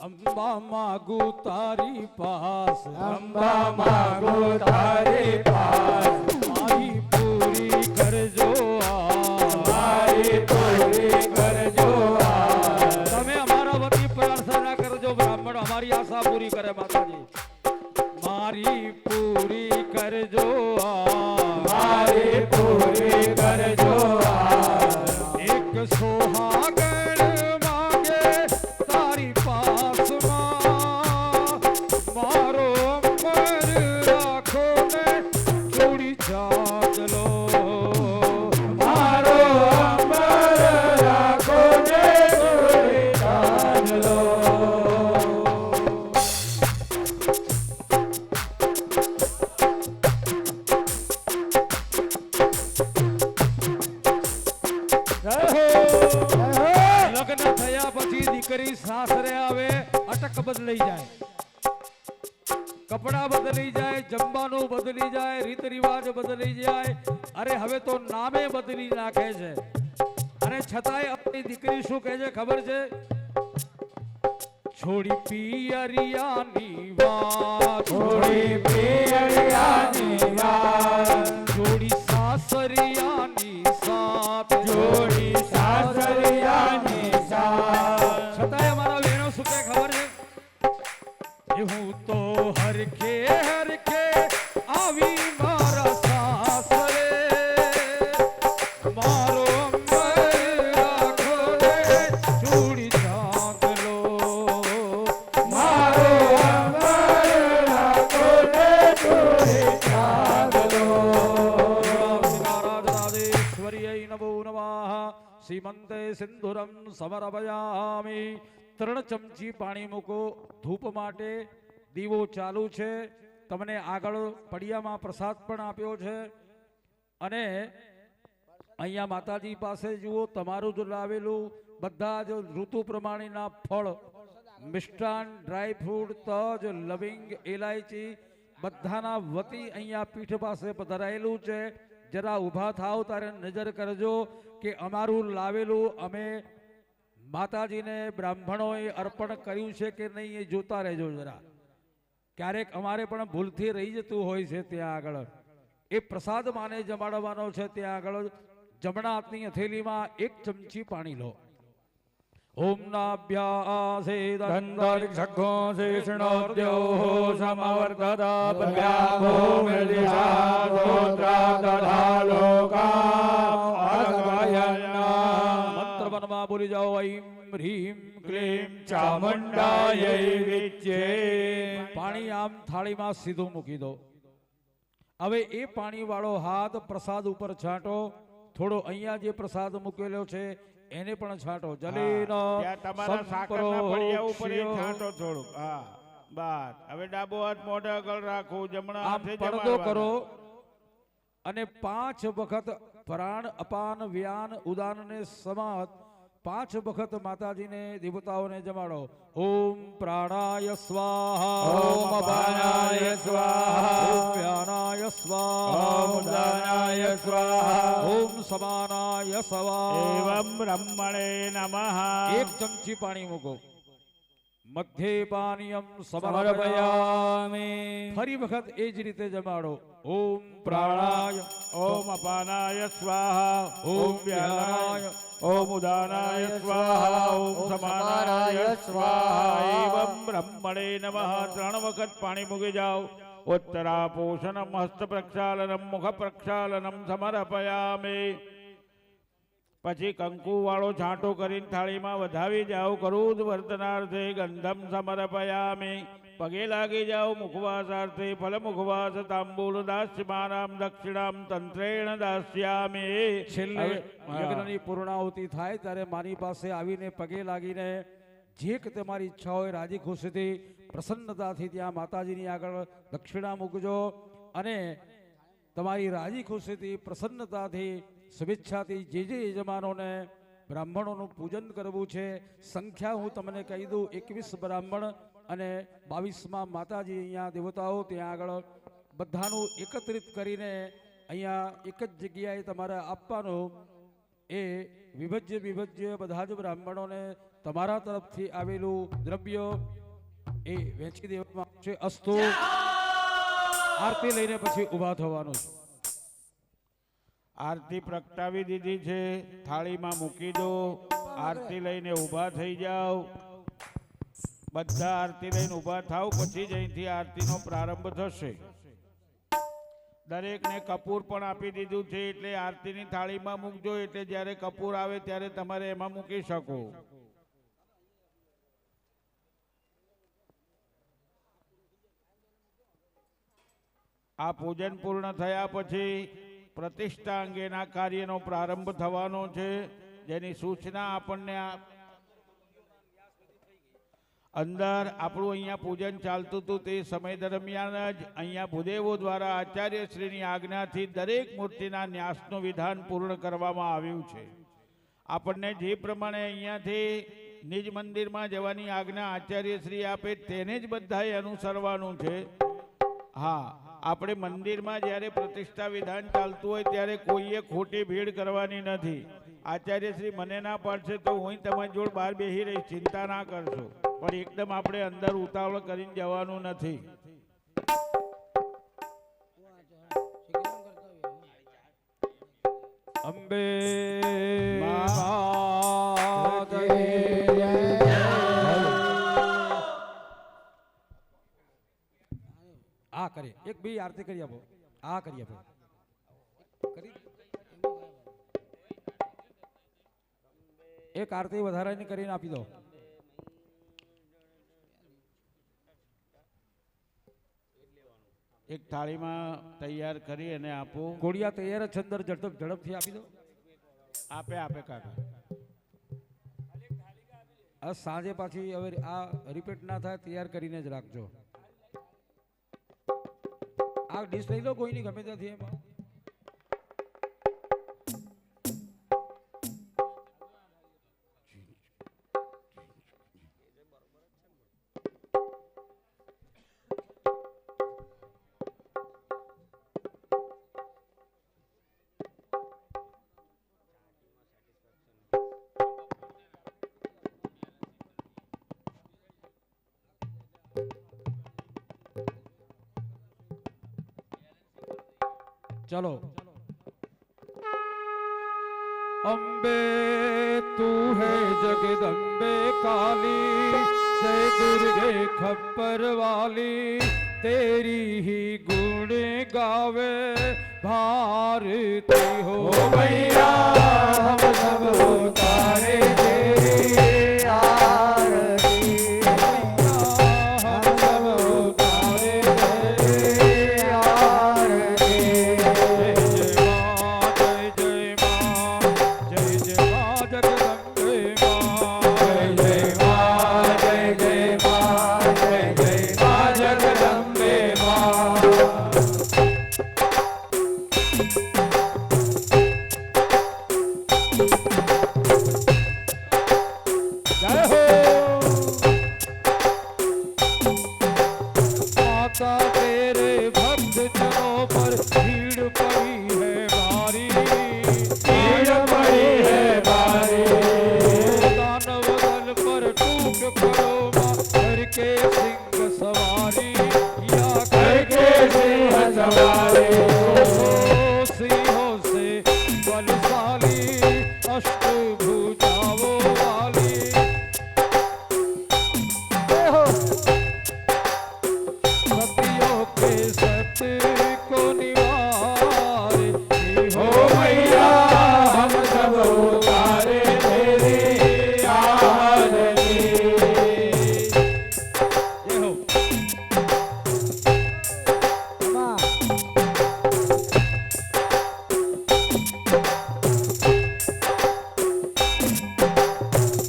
S1: અંબા માગુ તારી પાસ
S2: અંબા માગો તારી પાસ
S1: મારી પૂરી કરજો
S2: મારી પૂરી કરજો આ.
S1: તમે અમારા વતી પ્રાર્થના કરજો બ્રાહ્મણ અમારી આશા પૂરી કરે માતાજી મારી પૂરી કરજો
S2: મારી પૂરી કરજો આ.
S1: એક સોહાગણ માંગે તારી પાસમાં મારો અમર રાખો ને છોડી ચાંદલો
S2: મારો અમર રાખો ને છોડી ચાંદલો.
S1: લગ્ન થયા પછી દીકરી સાસરે આવે અટક બદલાઈ જાય કપડા બદલી જાય જમવાનું બદલી જાય રીત રિવાજ બદલી જાય અરે હવે તો નામે બદલી નાખે છે અને છતાંય આપણી દીકરી શું કહે છે ખબર છે છોડી પિયરિયાની વાત
S2: છોડી પિયરિયાની વાત
S1: જોડી સાસરિયાની સાથ
S2: જોડી સાસરિયાની સાથ.
S1: છતાંય અમારા વેણો શું કહે ખબર છે એ હું તો હરખે હરખે આવી મારા સાસરે મારો અમર રાખો ને છોડી ચાંદલો
S2: મારો અમર રાખો ને છોડી ચાંદલો.
S1: રાજરાજેશ્વર્યૈ નમો નમઃ સીમંતે સિંધુરમ સમર્પયામિ 3 ચમચી પાણી મૂકો ધૂપ માટે દીવો ચાલુ છે તમને આગળ પડિયામાં પ્રસાદ પણ આપ્યો છે અને અહીંયા માતાજી પાસે જુઓ તમારું જ લાવેલું બધા જ ઋતુ પ્રમાણેના ફળ મિષ્ટાન, ડ્રાય ફ્રૂટ, તજ, લવિંગ, ઇલાયચી બધાના વતી અહીંયા પીઠ પાસે પધરાયેલું છે. જરા ઊભા થાવ ત્યારે નજર કરજો કે અમારું લાવેલું અમે માતાજીને બ્રાહ્મણોએ અર્પણ કર્યું છે કે નહીં એ જોતા રહેજો જરા. ક્યારેક અમારે પણ ભૂલથી રહી જતું હોય છે. ત્યાં આગળ એ પ્રસાદ માને જમાડવાનો છે. ત્યાં આગળ જમણા હાથની હથેલીમાં 1 ચમચી પાણી લો. ઓમ નાભ્યાસે
S2: દંતરિક્ષો શેષણોદ્યો સમવર્તતા પર્યાભો મેલિષા ધોત્રા દધા લોકા અગયન્ના
S1: મંત્રવનમાં બોલી જાઓ. ઐમ હ્રીમ
S2: ક્લીમ ચામુંડાય વિચ્ચે.
S1: પાણી આમ થાળીમાં સીધું મૂકી દો. હવે એ પાણી વાળો હાથ પ્રસાદ ઉપર છાંટો. થોડો અહીંયા જે પ્રસાદ મૂકેલો છે એને પણ છાંટો. જલેનો
S3: ત્યાં તમારા સાકરના ફળિયા ઉપર એ છાંટો થોડુંક. હા બસ. હવે ડાબો હાથ મોઢા આગળ રાખો, જમણા
S1: આમ
S3: હાથે
S1: પડદો
S3: જમાડવાનો.
S1: કરો અને 5 વખત પ્રાણ અપાન વ્યાન ઉદાન ને સમાત 5 વખત માતાજીને દેવતાઓને જમાડો. ઓમ પ્રાણાય સ્વાહા,
S2: ઓમ અપાનાય સ્વાહા,
S1: ઓમ વ્યાનાય સ્વાહા,
S2: ઓમ ઉદાનાય સ્વાહા,
S1: ઓમ સમાનાય સ્વાહા.
S3: એવં બ્રહ્મણે નમઃ.
S1: 1 ચમચી પાણી મૂકો. મધ્યે પાનીયમ સમર્પયામિ.
S2: સમર્પયામિ.
S1: ફરી વખત એ જ રીતે જમાડો. ઓમ પ્રાણાય,
S3: ઓમ અપાનાય સ્વાહા,
S1: ઓમ વ્યાનાય,
S3: ઓમ ઉદાનાય સ્વાહા, ઓમ સમાનાય સ્વાહા. એવં બ્રહ્મણે નમઃ. 3 વખત પાણી મૂકી જાઓ. ઉત્તરા પોષણમ હસ્ત પ્રક્ષાલનમ મુખ પ્રક્ષાલનમ સમર્પયામિ. પછી કંકુ વાળો છાંટો કરીને થાળીમાં વધાવી જાઓ. કરુદ વર્તનાર્થે ગંધમ સમર્પયામિ. પગે લાગી જાઓ. મુખવાસાર્થે ફલ મુખવાસ તાંબૂલ દાસ્યમાનામ દક્ષિણામ તંત્રેણ દાસ્યામિ.
S1: છેલ્લે
S3: હવે,
S1: યજ્ઞની પૂર્ણાહુતિ થાય ત્યારે માની પાસે આવીને પગે લાગીને જે કે તમારી ઈચ્છા હોય રાજી ખુશીથી પ્રસન્નતાથી ત્યાં માતાજીની આગળ દક્ષિણા મૂકજો અને તમારી રાજી ખુશીથી પ્રસન્નતાથી શુભેચ્છાથી જે યજમાનોને બ્રાહ્મણોનું પૂજન કરવું છે. સંખ્યા હું તમને કહી દઉં. 21 બ્રાહ્મણ અને 22માં માતાજી અહીંયા દેવતાઓ ત્યાં આગળ બધાનું એકત્રિત કરીને અહીંયા એક જ જગ્યાએ તમારે આપવાનું. એ વિભજ્ય બધા જ બ્રાહ્મણોને તમારા તરફથી આવેલું દ્રવ્ય એ વેચી દેવામાં આવશે. અસ્તુ. આરતી લઈને પછી ઊભા થવાનું છે.
S3: આરતી પ્રગટાવી દીધી છે. થાળીમાં મૂકી દો. આરતી લઈને ઊભા થઈ જાઓ. બધા આરતી લઈને ઊભા થાવ પછી જ અહીંથી આરતીનો પ્રારંભ થશે. દરેકને કપૂર પણ આપી દીધું છે એટલે આરતીની થાળીમાં મૂકજો. એટલે જ્યારે કપૂર આવે ત્યારે તમારે એમાં મૂકી શકો. આ પૂજન પૂર્ણ થયા પછી પ્રતિષ્ઠા અંગેના કાર્યનો પ્રારંભ થવાનો છે, જેની સૂચના આપણને અંદર આપણું અહીંયા પૂજન ચાલતું હતું તે સમય દરમિયાન જ અહીંયા ભૂદેવો દ્વારા આચાર્યશ્રીની આજ્ઞાથી દરેક મૂર્તિના ન્યાસનું વિધાન પૂર્ણ કરવામાં આવ્યું છે. આપણને જે પ્રમાણે અહીંયાથી નિજ મંદિરમાં જવાની આજ્ઞા આચાર્યશ્રી આપે તેને જ બધાએ અનુસરવાનું છે. હા, આપણે મંદિરમાં જ્યારે પ્રતિષ્ઠા વિધાન ચાલતું હોય ત્યારે કોઈએ ખોટી ભીડ કરવાની નથી. આચાર્યશ્રી મને ના પાડશે તો હું તમારી જોડે બહાર બેસી રહીશ, ચિંતા ના કરશો. પણ એકદમ આપણે અંદર ઉતાવળ કરીને જવાનું નથી.
S1: અંબે આ કરે એક બી આરતી કરી આપો. આ કરી આપો. એક આરતી વધારાની કરીને આપી દો.
S3: એક થાળીમાં તૈયાર કરી અને આપો.
S1: કોડિયા તૈયાર જ છે, અંદર ઝડપથી આપી દો.
S3: આપે આપે કાકા.
S1: આ સાંજે પાછી હવે આ રિપીટ ના થાય તૈયાર કરીને જ રાખજો. આ ડીશ લઈ લો કોઈની ગમે ત્યાંથી. એમાં चलो। अम्बे तू है जगदम्बे काली, जय दुर्गे खप्पर वाली, तेरी ही गुण गावे भारती हो
S2: मैया हम सब उतारे तेरी आरती, हम सब उतारे तेरी आरती।
S1: जय जय माँ जगदम्बे माँ,
S2: जय जय माँ जय जय माँ जय जय माँ जगदम्बे माँ।
S1: जय हो माता, तेरे भक्त जनों पर भीड़ पड़ी है भारी,
S2: भीड़ पड़ी है भारी,
S1: दानव दल पर टूट पड़ो माँ, करके सिंह सवारी या
S2: करके सिंह सवारी।
S1: सिंहों से बलशाली, अष्टभुजाओं वाली, सतियों के सत्य को निवारती
S2: ओ
S1: हो
S2: मैया हम सब उतारे तेरी आरती।
S1: ये हो।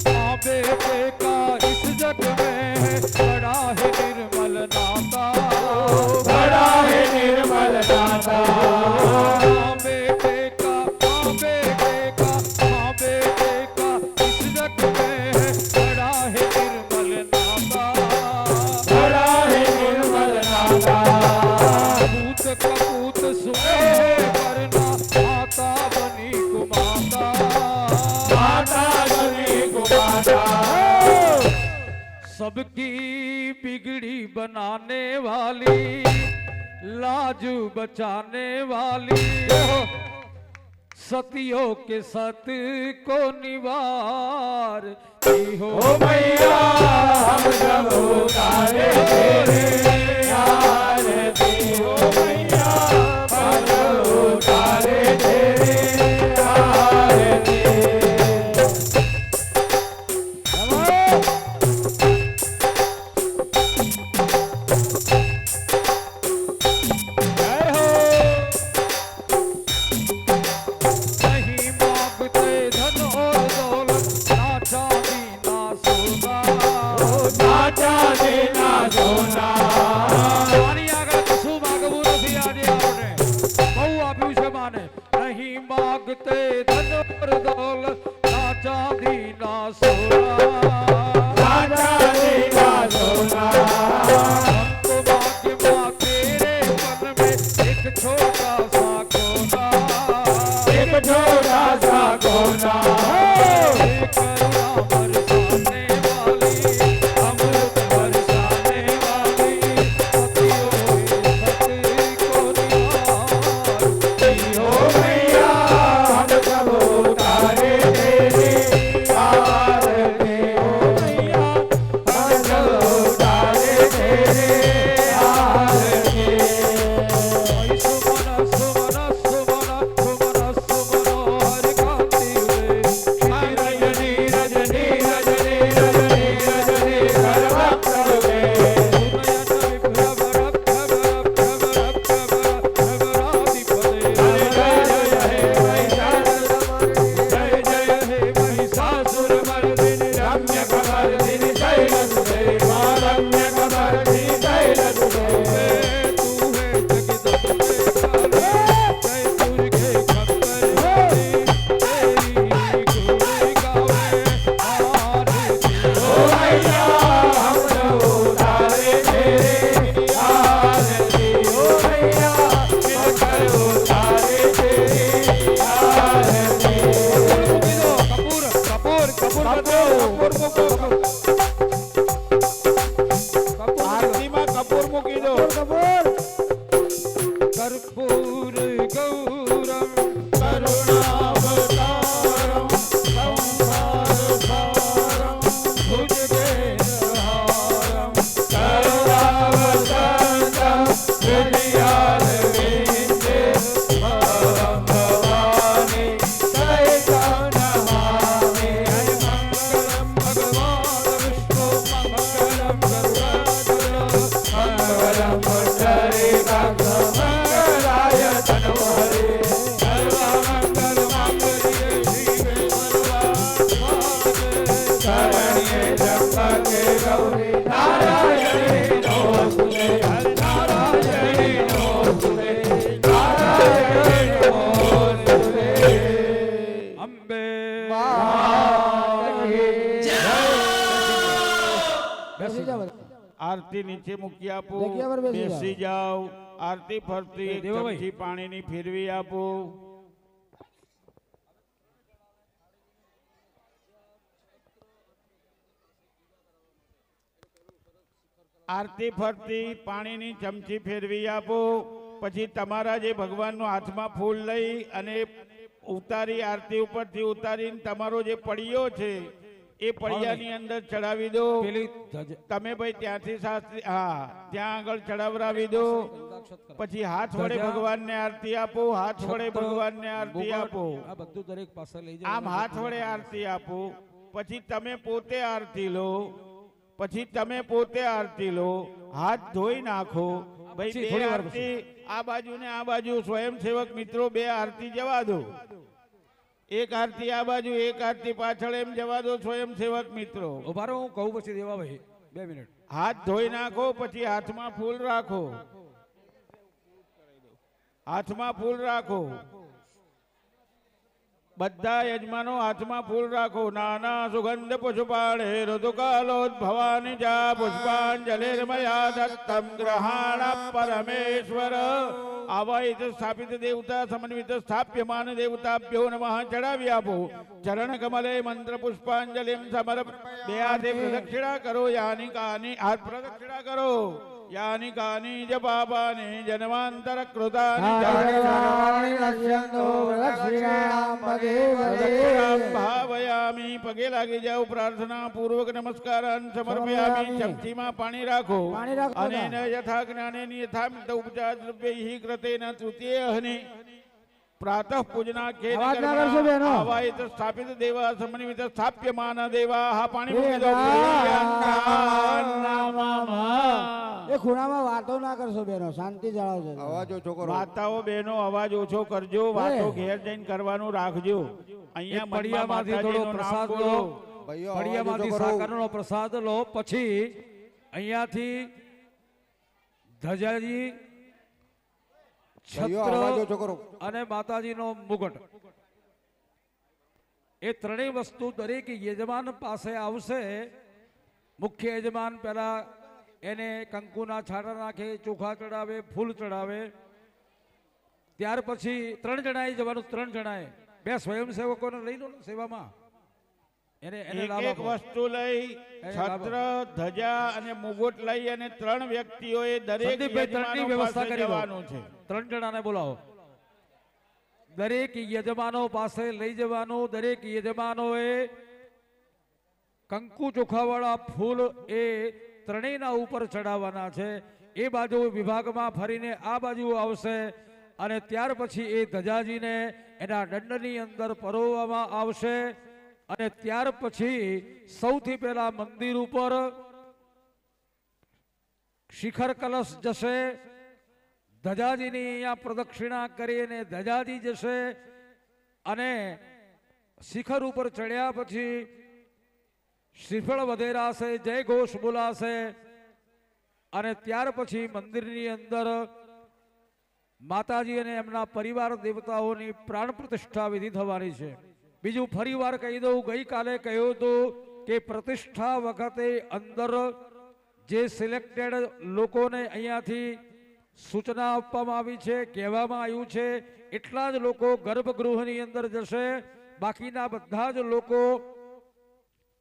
S1: माँ बेटे का इस जग में है बड़ा है निर्मल नाता,
S2: बड़ा है निर्मल नाता,
S1: माँ बेटे का, माँ बेटे का, माँ बेटे का इस जग में है बड़ा है निर्मल नाता,
S2: बड़ा है निर्मल नाता।
S1: पूत कपूत सुने वरना माता बनी कुमाता,
S2: माता बनी कुमाता,
S1: सबकी बिगड़ी बनाने वाली, लाजू बचाने वाली, सतियों के सत को निवारती हो
S2: ओ मैया हम सब उतारे तेरी आरती। ओ मैया हम सब उतारे तेरी आरती।
S1: जय हो। नहीं मांगते धन और दौलत, ना चांदी ना सोना,
S2: ना चांदी ना सोना,
S1: મારી આગળ કશું માગવું નથી આજે આપણે, બહુ આપ્યું છે માને। નહીં માગતે ધન और दौलत, ना चांदी ना सोना,
S2: ना चांदी ना सोना,
S1: हमको मांगे माँ तेरे मन में एक छोटा सा कोना,
S2: एक छोटा सा कोना,
S1: करुणा बरसाने वाली, अमृत बरसाने वाली, सतियों के सत्य को निवारती
S2: ओ
S1: हो
S2: मैया हम सब उतारे तेरी आरती। ओ मैया हम सब उतारे तेरी आरती।
S1: सुमन सुमन सुमन सुमन सुमनो हर कांति रे,
S2: रजनी रजनी रजनी रजनी रजनी सर्वत्र वे।
S1: सुनयन विभ्रम रक्त रक्त रक्त रक्तराधिपते,
S2: जय जय हे महिषासुरमर्दिनि रम्यकमर्दिनि शैलसुते। मां रम्यकमर्दिनि शैलसुते।
S1: तू है जगदम्बे काली, जय दुर्गे खप्पर वाली, तेरी ही गुण गावे आरती
S2: ओ मैया हम सब उतारे तेरी आरती। ओ मैया मिलकर उतारे तेरी आरती।
S1: कपूर कपूर कपूर कपूर
S3: આરતીમાં કપૂર મૂકી દો.
S1: कर्पूर गौ
S3: આરતી નીચે મૂકી આપો.
S4: જગ્યા પર બેસી
S3: બેસી જાઓ. આરતી ફરતી એક
S1: દેવાભાઈ.
S3: ચમચી પાણીની ફેરવી આપો. આરતી ફરતી પાણીની ચમચી ફેરવી આપો. પછી તમારા જે ભગવાનનો હાથમાં ફૂલ લઈ અને ઉતારી આરતી ઉપરથી ઉતારીને તમારો જે પડિયો છે એ પડિયાની અંદર ચડાવી દો.
S1: પેલી ધજા-
S3: તમે ભાઈ ત્યાંથી શાસ્ત્રી હા ત્યાં આગળ ચડાવરાવી દો. પછી હાથ વડે
S1: ધજા,
S3: ભગવાનને આરતી આપો. હાથ વડે
S1: છત્ર,
S3: ભગવાનને આરતી
S1: મુગટ,
S3: આપો.
S1: આ બધું દરેક પાસે લઈ
S3: આમ હાથ વડે આરતી આપો. પછી તમે પોતે આરતી લો. પછી તમે પોતે આરતી લો. હાથ ધોઈ નાખો. ભાઈ
S1: પછી
S3: બે
S1: થોડી વાર
S3: આરતી આ બાજુ ને આ બાજુ સ્વયંસેવક મિત્રો બે આરતી જવા દો. એક આરતી આ બાજુ એક આરતી પાછળ એમ જવા દો સ્વયંસેવક મિત્રો.
S1: ઉભા રહો, હું કહું પછી દેવાભાઈ 2 મિનિટ.
S3: હાથ ધોઈ નાખો. પછી હાથમાં ફૂલ રાખો. હાથમાં ફૂલ રાખો. બધા યજમાનો હાથમાં ફૂલ રાખો. નાના સુગંધ પુષ્પાણે ઋતુકાલોદ્ભવાનિ જા પુષ્પાંજલિર્મયા દત્તમ ગ્રહાણ પરમેશ્વર. આવાહિત સ્થાપિત દેવતા સમન્વિત સ્થાપ્યમાન દેવતાભ્યો નમઃ ચડાવી આપો. ચરણ કમલે મંત્ર પુષ્પાંજલિ સમર્પ. બે હાથે પ્રદક્ષિણા કરો. યાની કાની હાથ પ્રદક્ષિણા કરો. યાની કાની જ પાપાની જન્માંતર કૃતાની ભાવયામી. પગે લાગી જાઓ. પ્રાર્થના પૂર્વક નમસ્કારાન સમર્પયામી. ચમચીમાં પાણી રાખો.
S4: પાણી રાખો
S3: અને
S4: બધા.
S3: યથા જ્ઞાનેન યથામિત ઉપચાર દ્રવ્યૈ કૃતેન તૃતીયઃ પ્રાતઃ પૂજનાખ્યેન
S4: અવાજ ના
S3: કર્મણા
S4: કરશો બહેનો.
S3: આવાહિત સ્થાપિત દેવા સમન્વિત સ્થાપ્યમાન દેવા. હા પાણી મૂકી દો.
S4: એ ખૂણામાં વાતો ના કરશો બેનો, શાંતિ જાળવજો.
S2: અવાજ ઓછો કરો.
S3: વાતાઓ બહેનો અવાજ ઓછો કરજો. વાતો ઘેર જઈને કરવાનું રાખજો. અહીંયા મનમાં
S1: પડિયામાંથી થોડો
S3: માતાજીનું નામ
S1: પ્રસાદ
S3: બોલો.
S1: લો.
S2: ભાઈઓ અવાજ
S1: પડિયામાંથી
S2: ઓછો કરો.
S1: સાકરનો પ્રસાદ લો. પછી અહીંયાથી ધજાજી,
S2: ભાઈઓ અવાજ ઓછો
S1: છત્ર
S2: કરો.
S1: અને માતાજીનો મુગટ, એ ત્રણેય વસ્તુ દરેક યજમાન પાસે આવશે. મુખ્ય યજમાન પહેલા એને કંકુના છાંટા નાખે, ચોખા ચડાવે, ફૂલ ચડાવે. ત્યાર પછી 3 જણાએ જવાનું. 3 જણાએ 2 સ્વયંસેવકોને લઈ લો ને સેવામાં. એને
S3: એક
S1: લાભ
S3: એક
S1: આપો.
S3: વસ્તુ લઈ છત્ર ધજા અને મુગટ લઈ અને 3 વ્યક્તિઓએ દરેક
S1: સંદીપભાઈ, ત્રણની
S3: યજમાનો
S1: વ્યવસ્થા
S3: પાસે
S1: કરી દો.
S3: જવાનું છે.
S1: 3 જણાને બોલાવો. દરેક યજમાનો પાસે લઈ જવાનું. દરેક યજમાનોએ કંકુ ચોખાવાળા ફૂલ એ ત્રણેયના ઉપર ચડાવવાના છે. એ બાજુ વિભાગમાં ફરીને આ બાજુ આવશે અને ત્યાર પછી એ ધજાજીને એના દંડની અંદર પરોવવામાં આવશે. અને ત્યાર પછી સૌથી પહેલા મંદિર ઉપર શિખર કલશ જશે. ધજાજીની અહીંયા પ્રદક્ષિણા કરીને ધજાજી જશે અને શિખર ઉપર ચડ્યા પછી શ્રીફળ વધેરાશે, જય ઘોષ બોલાશે અને ત્યાર પછી મંદિરની અંદર માતાજી અને એમના પરિવાર દેવતાઓની પ્રાણ પ્રતિષ્ઠા વિધિ થવાની છે. બીજું ફરીવાર કહી દઉં, ગઈકાલે કહ્યું હતું કે પ્રતિષ્ઠા વખતે અંદર જે સિલેક્ટેડ લોકોને અહીંયાથી સૂચના આપવામાં આવી છે, કહેવામાં આવ્યું છે, એટલા જ લોકો ગર્ભગૃહની અંદર જશે. બાકીના બધા જ લોકો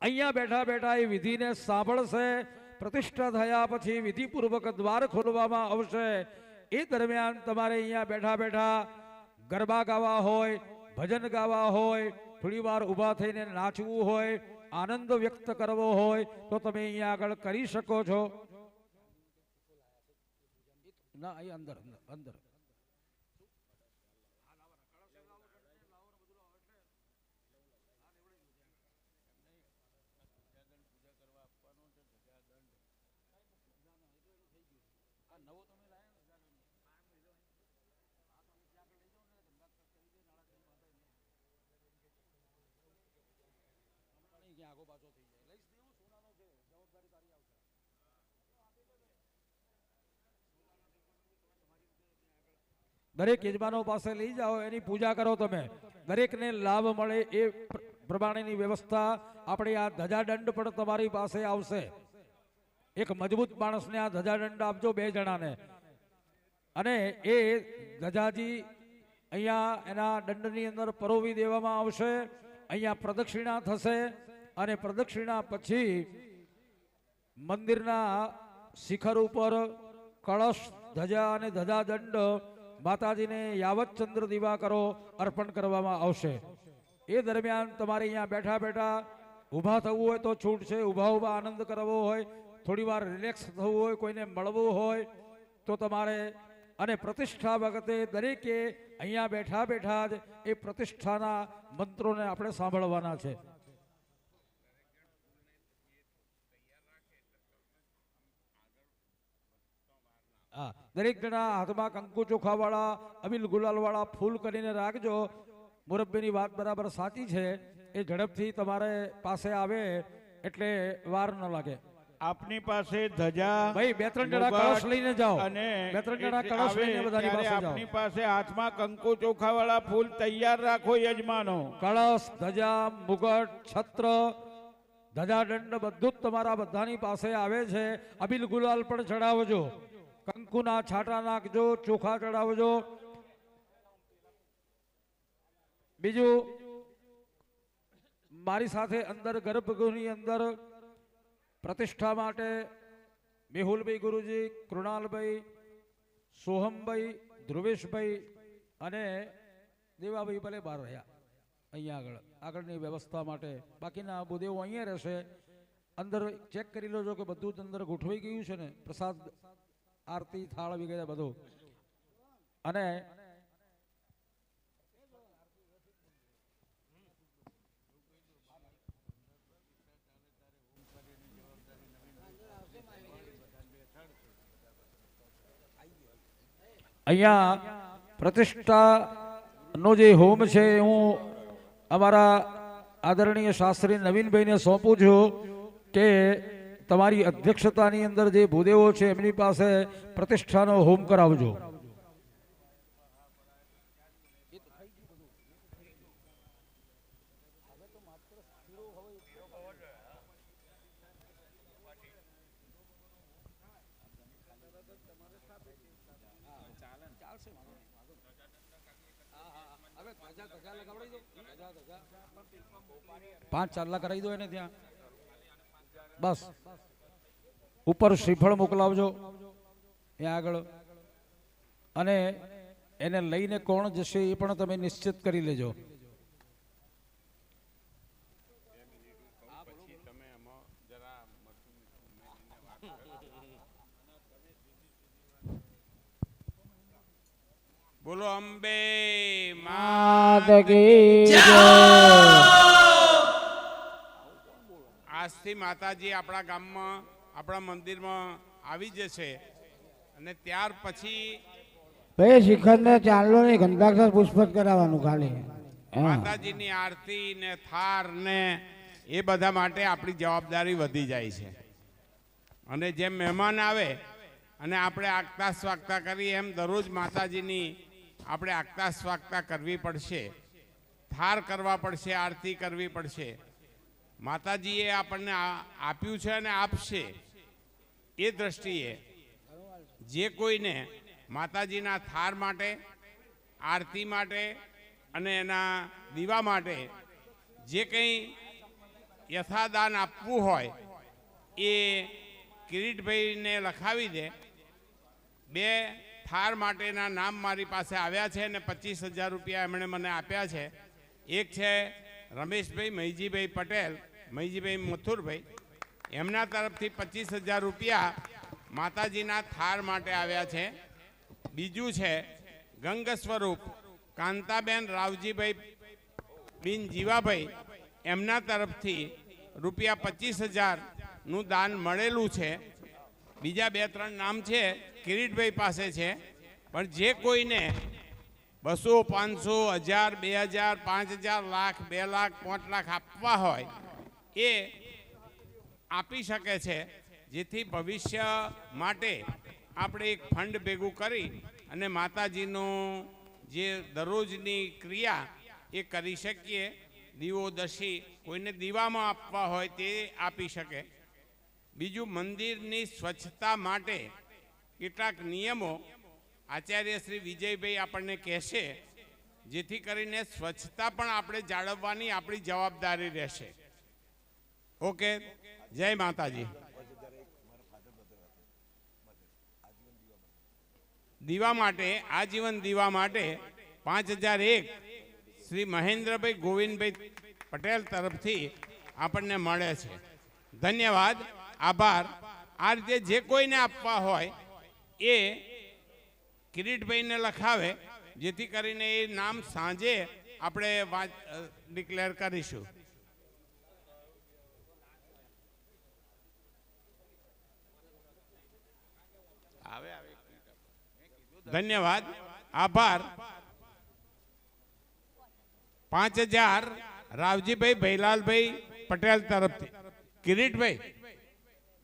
S1: અહીંયા બેઠા બેઠા એ વિધિને સાંભળશે. પ્રતિષ્ઠા થયા પછી વિધિપૂર્વક દ્વાર ખોલવામાં આવશે. એ દરમિયાન તમારે અહીંયા બેઠા બેઠા ગરબા ગાવા હોય, ભજન ગાવા હોય, થોડી વાર ઊભા થઈને નાચવું હોય, આનંદ વ્યક્ત કરવો હોય તો તમે અહીંયા આગળ કરી શકો છો. ના, અહીં અંદર અંદર દરેક યજમાનો પાસે લઈ જાઓ, એની પૂજા કરો. તમે દરેકને લાભ મળે એ પ્રમાણેની વ્યવસ્થા. આપણે આ ધજાદંડ પણ તમારી પાસે આવશે. એક મજબૂત માણસને આ ધજાદંડ આપજો, 2 જણાને. અને એ ધજાજી અહીંયા એના દંડની અંદર પરોવી દેવામાં આવશે. અહીંયા પ્રદક્ષિણા થશે અને પ્રદક્ષિણા પછી મંદિરના શિખર ઉપર કળશ, ધજા અને ધજાદંડ માતાજીને યાવતચંદ્ર દિવાકરો અર્પણ કરવામાં આવશે. એ દરમિયાન તમારે અહીંયા બેઠા બેઠા ઊભા થવું હોય તો છૂટ છે, ઊભા આનંદ કરવો હોય, થોડી વાર રિલેક્સ થવું હોય, કોઈને મળવું હોય તો તમારે. અને પ્રતિષ્ઠા વખતે દરેકે અહીંયા બેઠા બેઠા જ એ પ્રતિષ્ઠાના મંત્રોને આપણે સાંભળવાના છે. દરેક જણા હાથમાં કંકુ ચોખા વાળા, અબીલ ગુલાલ વાળા ફૂલ કરીને રાખજો. મુરબ્બીની વાત બરાબર સાચી છે. એ ઝડપથી તમારે પાસે આવે એટલે વાર ન લાગે.
S3: આપની પાસે ધજા
S1: ભાઈ 2-3 જણા કળશ લઈને જાઓ,
S3: અને
S1: 2-3 જણા કળશ લઈને બધાની પાસે જાઓ.
S3: આપની પાસે હાથમાં કંકુ ચોખા વાળા ફૂલ તૈયાર રાખો યજમાનો.
S1: કળશ, ધજા, મુગટ, છત્ર, ધજાદંડ બધું જ તમારા બધાની પાસે આવે છે. અબીલ ગુલાલ પણ ચડાવજો, કંકુના છાંટા નાખજો, ચોખા ચડાવજો. બીજું, મારી સાથે અંદર ગર્ભગૃહની અંદર પ્રતિષ્ઠા માટે મેહુલભાઈ ગુરુજી, કૃણાલભાઈ, સોહમભાઈ, ધ્રુવેશભાઈ અને દેવાભાઈ ભલે બહાર રહ્યા અહીંયા આગળની વ્યવસ્થા માટે. બાકીના ભૂદેવો અહીંયા રહેશે. અંદર ચેક કરી લેજો કે બધું જ અંદર ગોઠવાઈ ગયું છે ને, પ્રસાદ, આરતી, થાળ વગેરે બધું. અને અહીંયા પ્રતિષ્ઠાનો જે હોમ છે હું અમારા આદરણીય શાસ્ત્રી નવીનભાઈને સોંપું છું કે તમારી અધ્યક્ષતાની અંદર જે ભૂદેવો છે એમની પાસે પ્રતિષ્ઠાનો હોમ કરાવજો. પાંચ ચાંદલા કરાવી દો એને ત્યાં. બસ ઉપર શ્રીફળ મોકલાવજો ત્યાં આગળ. અને એને લઈને કોણ જશે એ પણ તમે નિશ્ચિત કરી લેજો.
S2: બોલો અંબે
S4: માત કી જય.
S2: આજથી માતાજી આપણા ગામમાં, આપણા મંદિરમાં આવી જશે. અને ત્યાર પછી
S4: ભાઈ શિખરને ચાંદલો ને ગંધાક્ષર પુષ્પ જ કરાવવાનું ખાલી.
S2: માતાજીની આરતી ને થાર ને એ બધા માટે આપણી જવાબદારી વધી જાય છે. અને જેમ મહેમાન આવે અને આપણે આગતા સ્વાગતા કરીએ એમ દરરોજ માતાજીની આપણે આગતા સ્વાગતા કરવી પડશે, થાર કરવા પડશે, આરતી કરવી પડશે. માતાજીએ આપણને આપ્યું છે અને આપશે. એ દ્રષ્ટિએ જે કોઈને માતાજીના થાર માટે, આરતી માટે અને એના દીવા માટે જે કંઈ યથાદાન આપવું હોય એ કિરીટભાઈને લખાવી દે. 2 થાર માટેના નામ મારી પાસે આવ્યા છે અને 25,000 રૂપિયા એમણે મને આપ્યા છે. એક છે રમેશભાઈ મહીજીભાઈ પટેલ, મહીજીભાઈ મથુરભાઈ, એમના તરફથી 25,000 રૂપિયા માતાજીના થાર માટે આવ્યા છે. બીજું છે ગંગ સ્વરૂપ કાંતાબેન રાવજીભાઈ બિન જીવાભાઈ, એમના તરફથી રૂપિયા 25,000નું દાન મળેલું છે. બીજા 2-3 નામ છે કિરીટભાઈ પાસે છે. પણ જે કોઈને 200, 500, 1000, 2000, 5000, લાખ, 2 લાખ, 5 લાખ આપવા હોય એ આપી શકે છે. જેથી ભવિષ્ય માટે આપણે એક ફંડ ભેગું કરી અને માતાજીનું જે દરરોજની ક્રિયા એ કરી શકીએ. દીવો દશી કોઈને દીવામાં આપવા હોય તે આપી શકે. બીજું, મંદિરની સ્વચ્છતા માટે કેટલાક નિયમો આચાર્ય શ્રી વિજયભાઈ આપણને કહેશે, જેથી કરીને સ્વચ્છતા પણ આપણે જાળવવાની આપણી જવાબદારી રહેશે. ઓકે, જય માતાજી. દીવા માટે, આજીવન દીવા માટે 5001 શ્રી મહેન્દ્રભાઈ ગોવિંદભાઈ પટેલ તરફથી આપણને મળે છે. ધન્યવાદ, આભાર. આ રીતે જે કોઈને આપવા હોય એ કિરીટભાઈને લખાવે, જેથી કરીને એ નામ સાંજે આપણે ડિક્લેર કરીશું. ધન્યવાદ, આભાર. 5000 રાવજીભાઈ ભૈલાલભાઈ પટેલ તરફથી. કિરીટભાઈ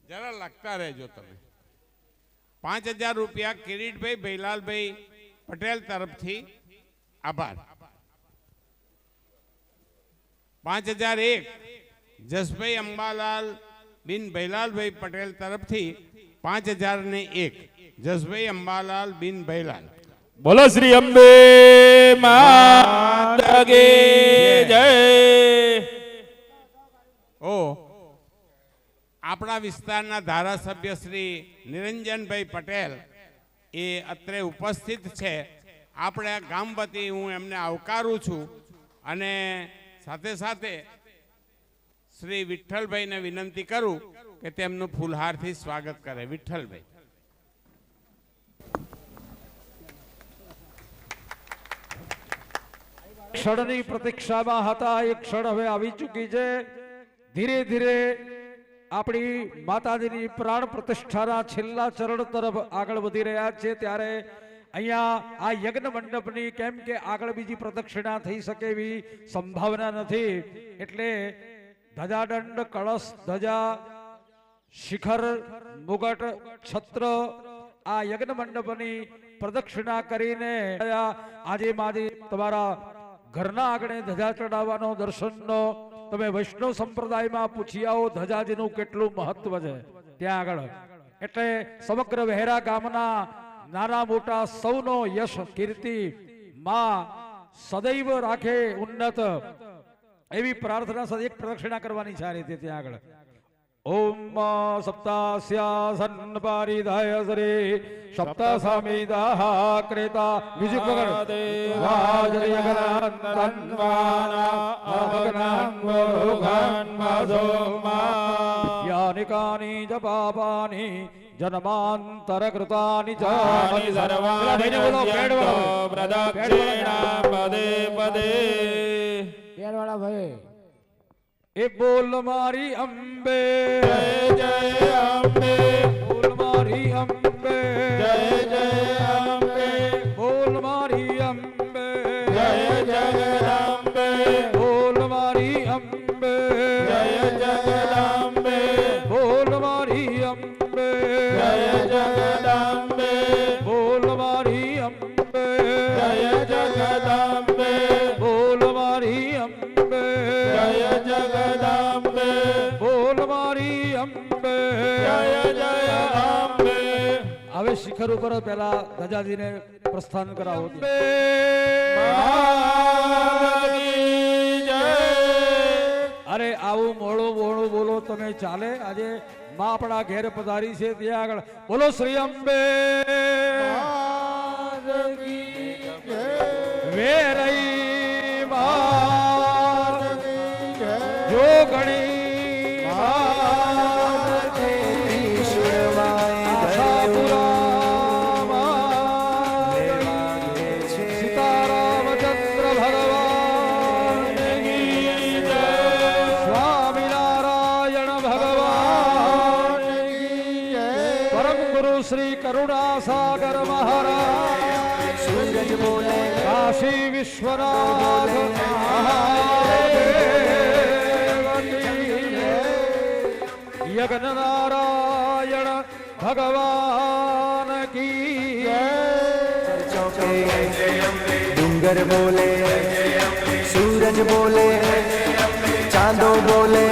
S2: જરા લખતા રહેજો તમે. 5000 રૂપિયા કિરીટભાઈ ભૈલાલભાઈ પટેલ તરફથી. આભાર. 5001 જસભાઈ અંબાલાલ બિન ભૈલાલભાઈ પટેલ તરફથી 5001 જસભાઈ અંબાલાલ બિન ભૈલાલ.
S5: બોલો શ્રી અંબે માતા કી જય.
S2: ઓ આપણા વિસ્તારના ધારાસભ્ય શ્રી નિરંજનભાઈ પટેલ એ અત્રે ઉપસ્થિત છે. આપણે ગામ વતી હું એમને આવકારું છું અને સાથે સાથે શ્રી વિઠ્ઠલભાઈને વિનંતી કરું કે તેમનું ફૂલહારથી સ્વાગત કરે. વિઠ્ઠલભાઈ.
S1: ક્ષણની પ્રતીક્ષામાં હતા, એ ક્ષણ હવે આવી ચૂકી છે. ધીરે ધીરે આપણી માતાજીની પ્રાણ પ્રતિષ્ઠાના છેલ્લા ચરણ તરફ આગળ વધી રહ્યા છે. ત્યારે અહીંયા આ યજ્ઞ મંડપની કેમ કે આગળ બીજી પ્રદક્ષિણા થઈ શકે એવી સંભાવના નથી, એટલે ધજાદંડ, કળશ, ધજા, શિખર, મુગટ, છત્ર આ યજ્ઞ મંડપની પ્રદક્ષિણા કરીને આજે માજી તમારા ઘરના આગળ ધજા ચડાવવાનો દર્શનનો તમે વૈષ્ણવ સંપ્રદાયમાં પૂછી આવો ધજાજીનું કેટલું મહત્વ છે ત્યાં આગળ. એટલે સમગ્ર વહેરા ગામના નાના મોટા સૌનો યશ કીર્તિ માં સદૈવ રાખે ઉન્નત એવી પ્રાર્થના સાથે એક પ્રદક્ષિણા કરવાની છે આ રીતે ત્યાં આગળ. ઓમ સપ્તાસ્યાસન પારિધાય શ્રી સપ્તસમિદાહ ક્રેતા મ્યુઝિક વગર યાનિ કાનિ ચ પાપાની જન્માંતર કૃતાની ચ
S5: પ્રદક્ષિણા પદે પદે.
S4: પેડવાળા ભાઈ
S1: એ બોલ મારી અંબે
S5: જય જય અંબે.
S1: બોલ મારી અંબે
S5: જય જય અંબે.
S1: બોલ મારી અંબે
S5: જય જગદંબે.
S1: બોલ મારી અંબે
S5: જય જગદંબે.
S1: બોલ મારી અંબે
S5: જય જગદંબે.
S1: બોલ મારી અંબે
S5: જય જગદંબે.
S1: બોલ મારી અંબે
S5: જય જગદંબે.
S1: બોલ મારી અંબે.
S5: જય જય અંબે.
S1: હવે શિખર ઉપર પહેલા ધજાજીને પ્રસ્થાન કરાવો.
S5: માતા કી જય.
S1: અરે આવું મોડું મોડું બોલો તમે ચાલે. આજે માં આપણા ઘેર પધારી છે ત્યાં આગળ બોલો શ્રી અંબે વેરઈ માં જોગણી સીતારામચંદ્ર ભગવાન સ્વામિનારાયણ ભગવાન પરમ ગુરુ શ્રી કરુણા સાગર મહારાજ
S6: सूरज बोले
S1: કાશી વિશ્વનાથ યજ્ઞ નારાયણ ભગવાન કી
S6: चौके डूंगर बोले सूरज बोले चांदो बोले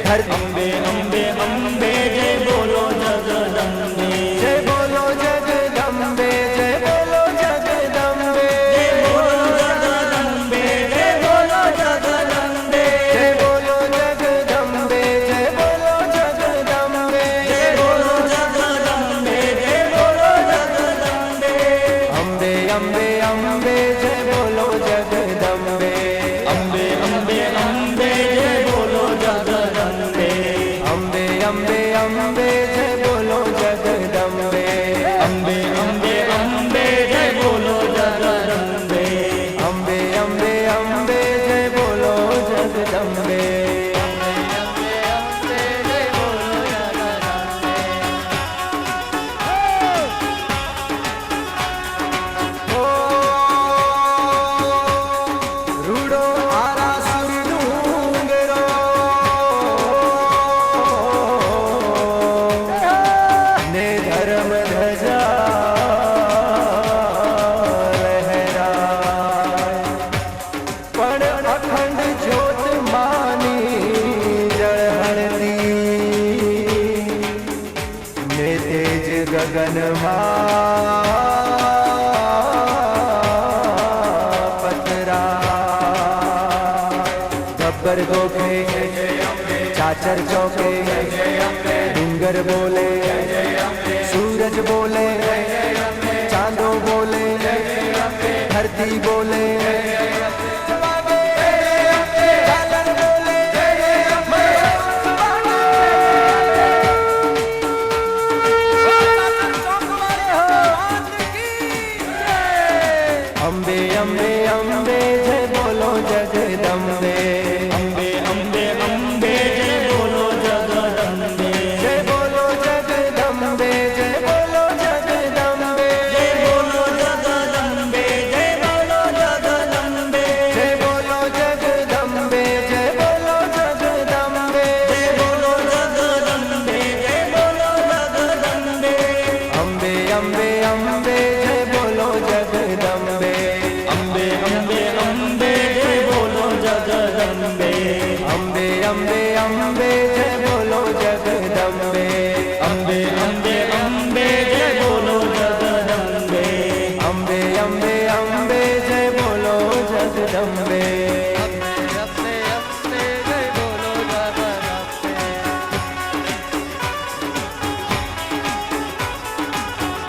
S6: धरती
S5: અંબે અંબે અંબે
S6: अम्बे अम्बे जय बोलो जगदम्बे
S5: अम्बे अम्बे अम्बे जय बोलो जगदम्बे
S6: अम्बे अम्बे अम्बे जय बोलो जगदम्बे
S5: अम्बे अम्बे अम्बे जय बोलो जगदम्बे
S6: अम्बे अम्बे अम्बे जय बोलो जगदम्बे रूडो आरासुर डूंगरो ने धर्म ध्वजा लहराय पण अखंड ज्योत मानी जळहळती ने तेज गगन गब्बर गोखे चाचर चौके डूंगर बोले सूरज बोले चांदो बोले धरती बोले झालर बोले अम्बे अम्बे अम्बे जय बोलो जगदम्बे
S5: अम्बे अम्बे अम्बे जय बोलो जगदम्बे
S6: जय बोलो जगदम्बे जय बोलो जगदम्बे
S5: जय बोलो जगदम्बे जय बोलो जगदम्बे
S6: जय बोलो जगदम्बे जय बोलो जगदम्बे
S5: जय बोलो जगदम्बे जय बोलो जगदम्बे
S6: अम्बे अम्बे अम्बे जय बोलो जगदम्बे
S5: अम्बे अम्बे अम्बे जय बोलो जगदम्बे
S6: अम्बे अम्बे अम्बे जय बोलो जगदम्बे
S5: अम्बे अम्बे अम्बे जय बोलो जगदम्बे
S6: अम्बे अम्बे अम्बे जय बोलो जगदम्बे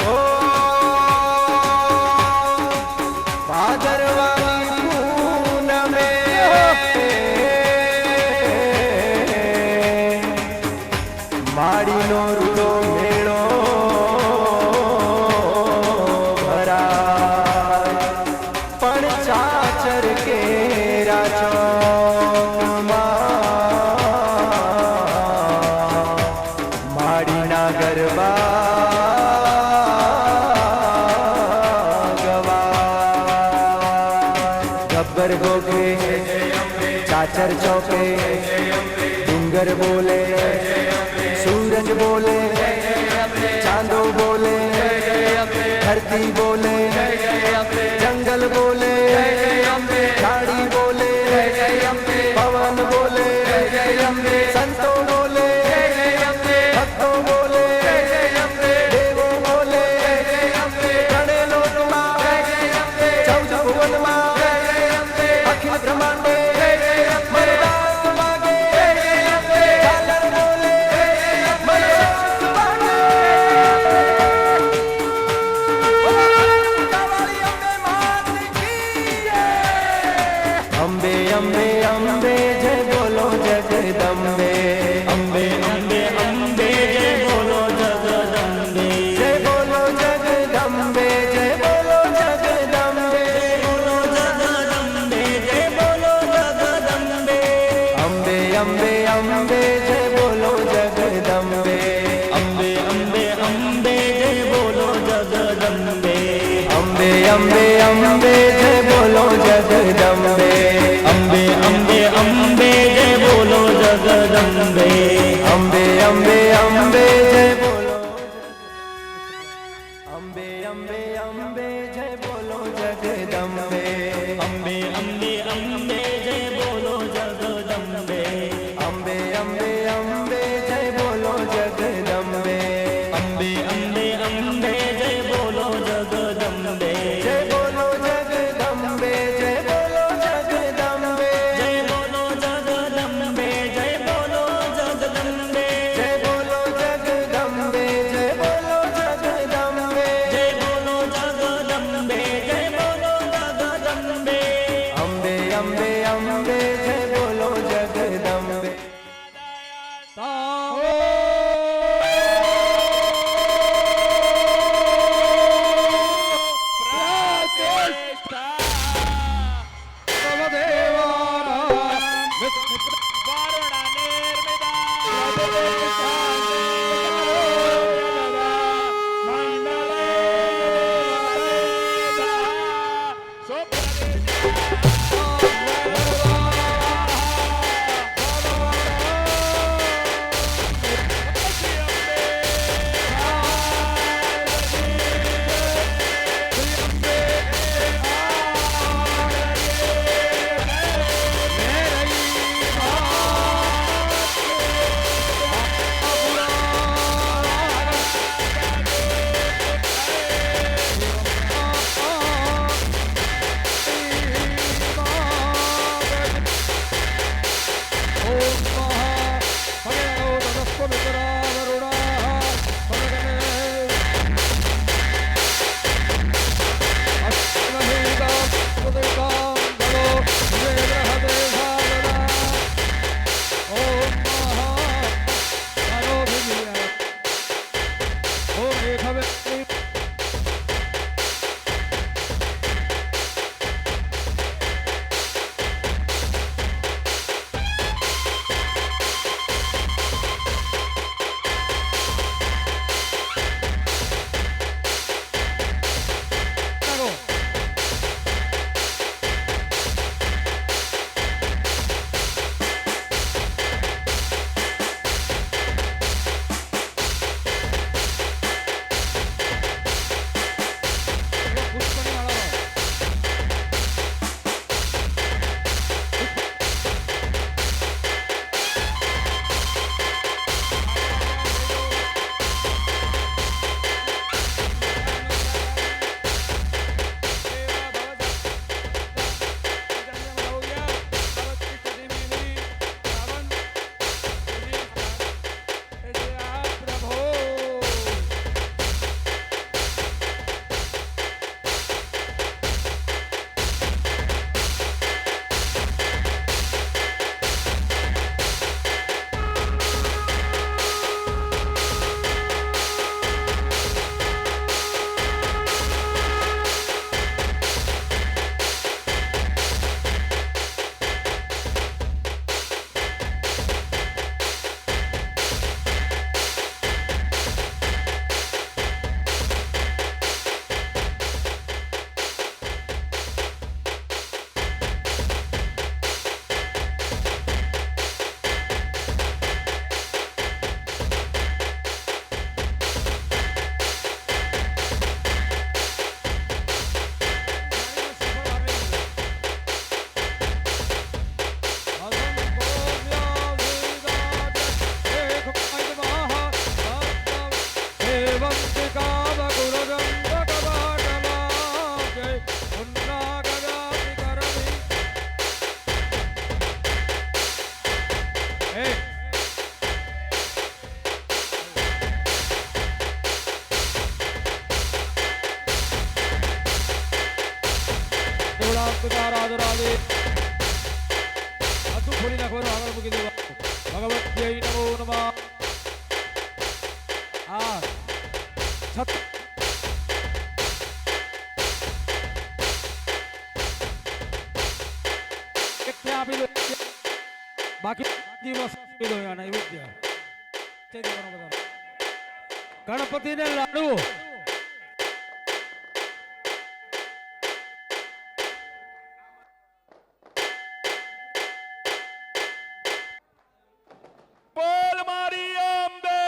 S6: ओ भादरवानी पूनमे माड़ीनो रूडो मेळो भराय पण चाचर केरा चौकમાં माड़ीना गरबा गब्बर गोगे चाचर चौके डूंगर बोले सूरज बोले चांदो बोले धरती बोले जंगल बोले झाड़ी बोले पवन बोले संतो बोले भक्तों बोले देवो बोले गणे लोक मां चौद भुवन मां अखिल ब्रह्मांडे मरदास मागे झालर बोले मनसास मागे कावाली अम्बे मात की अम्बे अम्बे अम्बे जय बोलो जगदम्बे
S5: अम्बे अम्बे अम्बे जय बोलो जगदम्बे
S6: जय बोलो जगदम्बे जय बोलो जगदम्बे
S5: बोलो जगदम्बे जय बोलो जगदम्बे
S6: अम्बे अम्बे अम्बे जय बोलो जगदम्बे
S5: अम्बे अम्बे अम्बे जय बोलो जगदम्बे
S6: अम्बे अम्बे अम्बे जय बोलो जगदम्बे
S5: अम्बे अम्बे अम्बे जय बोलो जगदम्बे
S6: अम्बे अम्बे अम्बे जय बोलो अम्बे अम्बे अम्बे जय बोलो जगदम्बे
S5: अम्बे अम्बे अम्बे जय बोलो जगदम्बे
S6: अम्बे अम्बे अम्बे जय बोलो जगदम्बे
S5: अम्बे अम्बे अम्बे जय बोलो जगदम्बे
S6: जय बोलो जगदम्बे
S1: બધા રાધે રાધે. હાથું ખોલી નાખવાનું, આગળ મૂકી દેવાનું. ભગવત્યై નમો નમઃ. આ છત એક ત્યાં આપી દો, બાકી દિવસ આપી દો. યાર એવું જ છે. જય દેવાનો બધા. ગણપતિને લાડુ
S3: બોલ મારી અંબે.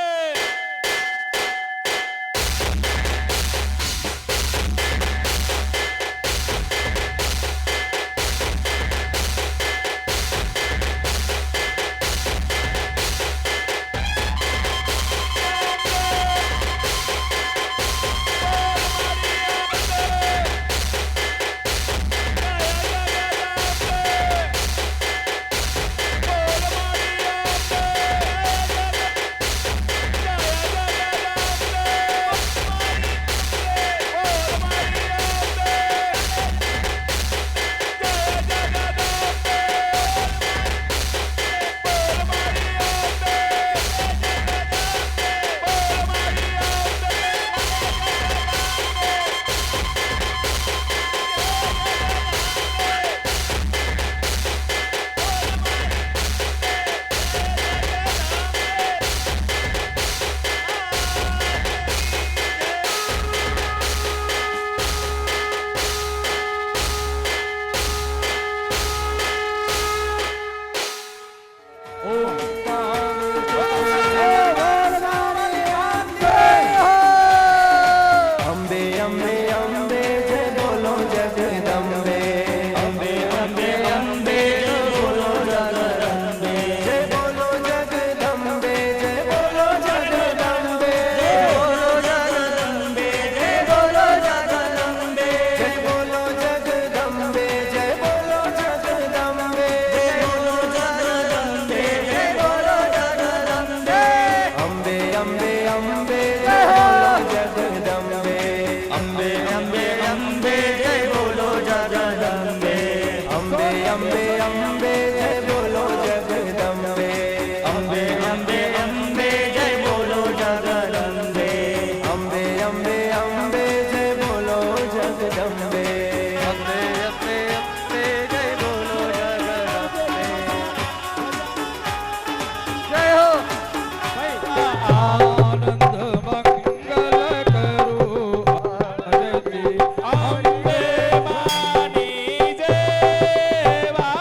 S6: અંબે અંબે અંબે જય બોલો જગદંબે. અંબે અંબે અંબે જય બોલો જગદંબે. જય બોલો જગદંબે. જય બોલો જગદંબે. જય બોલો જગદંબે. જય બોલો જગદંબે. જય બોલો જગદંબે. જય બોલો જગદંબે. જય બોલો જગદંબે. જય બોલો જગદંબે. અંબે અંબે અંબે જય બોલો જગદંબે. અંબે અંબે અંબે જય બોલો જગદંબે. અંબે અંબે અંબે જય બોલો જગદંબે. અંબે અંબે અંબે જય બોલો જગદંબે. અંબે અંબે અંબે જય બોલો જગદંબે. અંબે અંબે અંબે જય બોલો જગદંબે. જય હો.
S1: આનંદ મંગલ કરું આરતી.
S3: અંબે માની દેવા.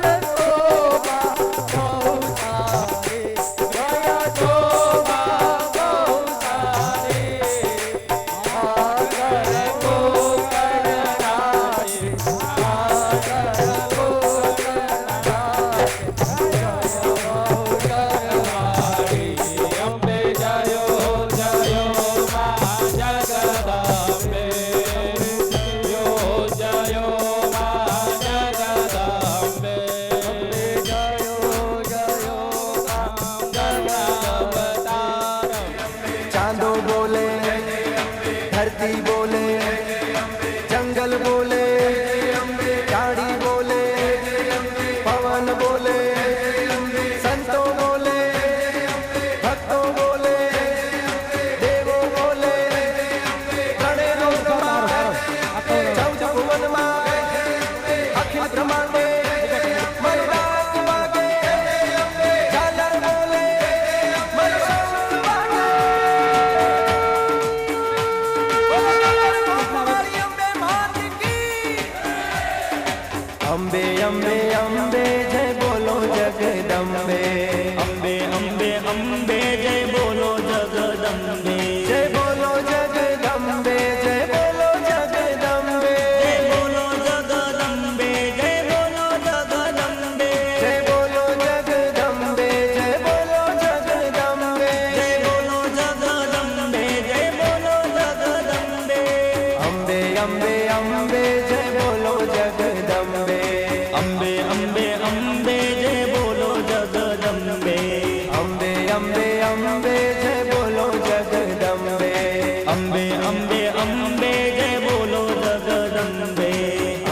S3: આનંદ
S6: માંગે મરદાક વાગે ઝાલર બોલે મરસંગ વાગે મારી અંબે માત કી અંબે અંબે અંબે જય બોલો જગદંબે
S5: અંબે અંબે અંબે જય બોલો જગદંબે
S6: જય બોલો જગદંબે જય બોલો જગદંબે
S5: જય બોલો જગદંબે જય બોલો જગદંબે
S6: જય બોલો જગદંબે જય બોલો જગદંબે
S5: જય બોલો જગદંબે જય બોલો જગદંબે
S6: અંબે અંબે અંબે જય બોલો જગદંબે
S5: અંબે અંબે અંબે જય બોલો જગદંબે
S6: અંબે અંબે અંબે જય બોલો જગદંબે
S5: અંબે અંબે અંબે જય બોલો જગદંબે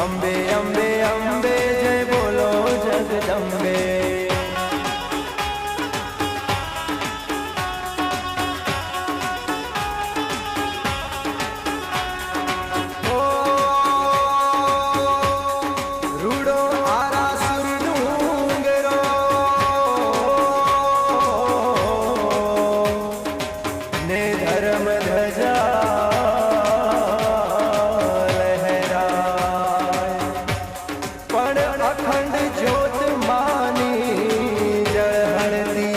S6: અંબે અંબે અંબે જય બોલો જગદંબે રૂડો આરાસુર ડુંગરો ને ધર્મ ધજા લહેરાય પણ અખંડ જ્યોત માની જળહળતી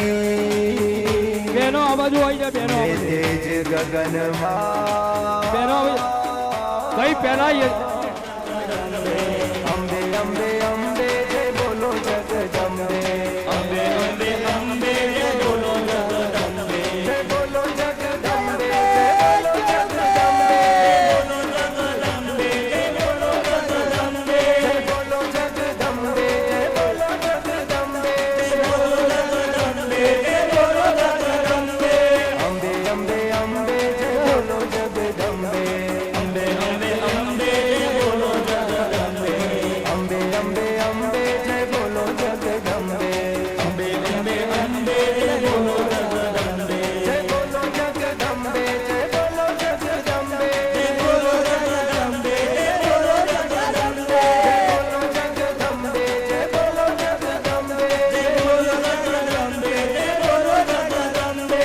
S1: બહેનો આ બાજુ આવી જાય બહેનો
S6: ને તેજ ગગનમાં
S1: બહેનો કઈ પહેલા
S6: અંબે અંબે અંબે જય બોલો જગદંબે
S5: અંબે અંબે અંબે જય બોલો જગદંબે
S6: જય બોલો જગદંબે જય બોલો જગદંબે
S5: જય બોલો જગદંબે જય બોલો જગદંબે
S6: જય બોલો જગદંબે જય બોલો જગદંબે
S5: જય બોલો જગદંબે
S6: અંબે અંબે અંબે જય બોલો જગદંબે
S5: અંબે અંબે અંબે જય બોલો જગદંબે
S6: અંબે અંબે અંબે જય બોલો જગદંબે
S5: અંબે અંબે અંબે જય બોલો જગદંબે
S6: જય બોલો જગદંબે જય બોલો જગદંબે
S5: જય બોલો જગદંબે જય બોલો જગદંબે
S6: જય બોલો જગદંબે જય બોલો જગદંબે
S5: જય બોલો જગદંબે જય બોલો જગદંબે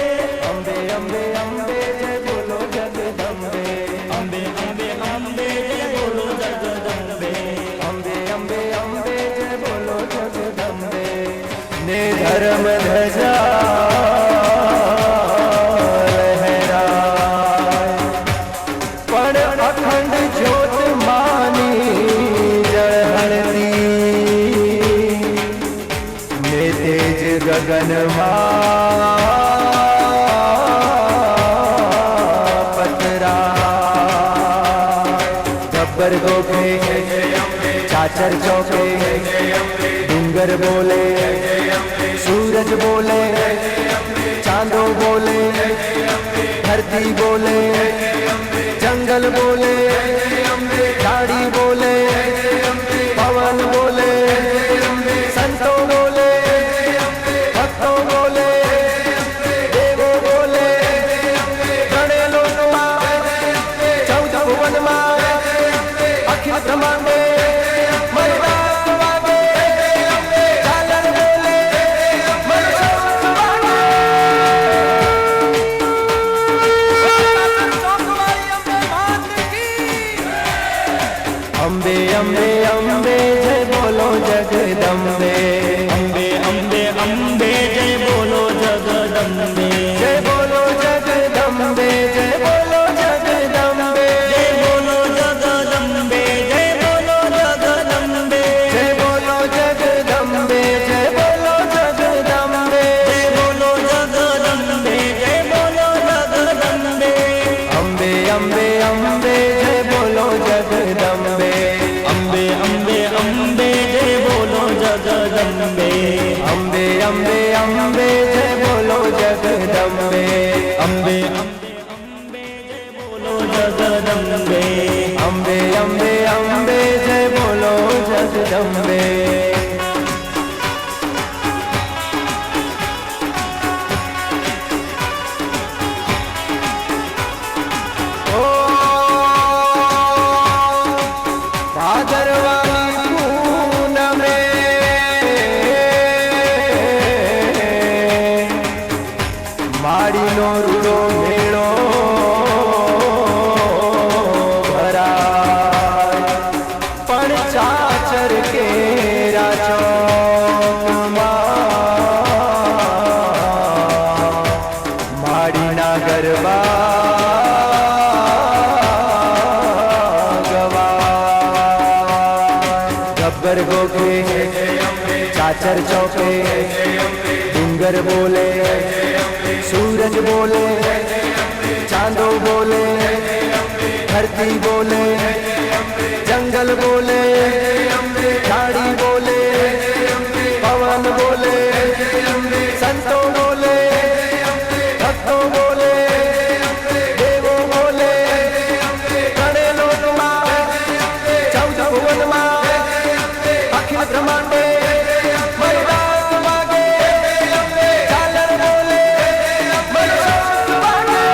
S6: અંબે અંબે અંબે જય બોલો જગદંબે
S5: અંબે અંબે અંબે જય બોલો જગદંબે
S6: અંબે અંબે અંબે જય બોલો જગદંબે ને ધર્મ ધજા લહેરાય પણ અખંડ જ્યોત માની જળહળતી ને તેજ ગગનમાં પતરાય ગબ્બર ગોખે ચાચર ચોકે ડુંગર બોલે सूरज बोले चांदो बोले धरती बोले जंगल बोले झाड़ी बोले पवन बोले संतों बोले भक्तों बोले देवों बोले गणेलो चौदह भुवन अखिल ब्रह्मांडे અંબે અંબે અંબે જય બોલો જગદંબે
S5: અંબે અંબે અંબે જય બોલો જગદંબે
S6: જય બોલો જગદંબે જય બોલો જગદંબે
S5: જય બોલો જગદંબે જય બોલો જગદંબે
S6: જય બોલો જગદંબે જય બોલો જગદંબે
S5: જય બોલો જગદંબે જય બોલો જગદંબે
S6: અંબે અંબે અંબે જય બોલો જગદંબે
S5: અંબે અંબે અંબે જય બોલો જગદંબે
S6: અંબે અંબે અંબે જય બોલો જગદંબે
S5: અંબે અંબે અંબે જય બોલો જગદંબે
S6: અંબે અંબે અંબે જય બોલો જગદંબે ભાદરવાની चाचर चौके डूंगर बोले, सूरज बोले, चांदो बोले, धरती बोले, जंगल बोले, झाड़ी बोले, पवन बोले, संतों बोले, भक्तों बोले, देवों बोले, गणे लोक मां, चौदह भुवन मां, अखिल ब्रह्मांडे मयूराज मागे, झालर बोले, मयूराज मागे।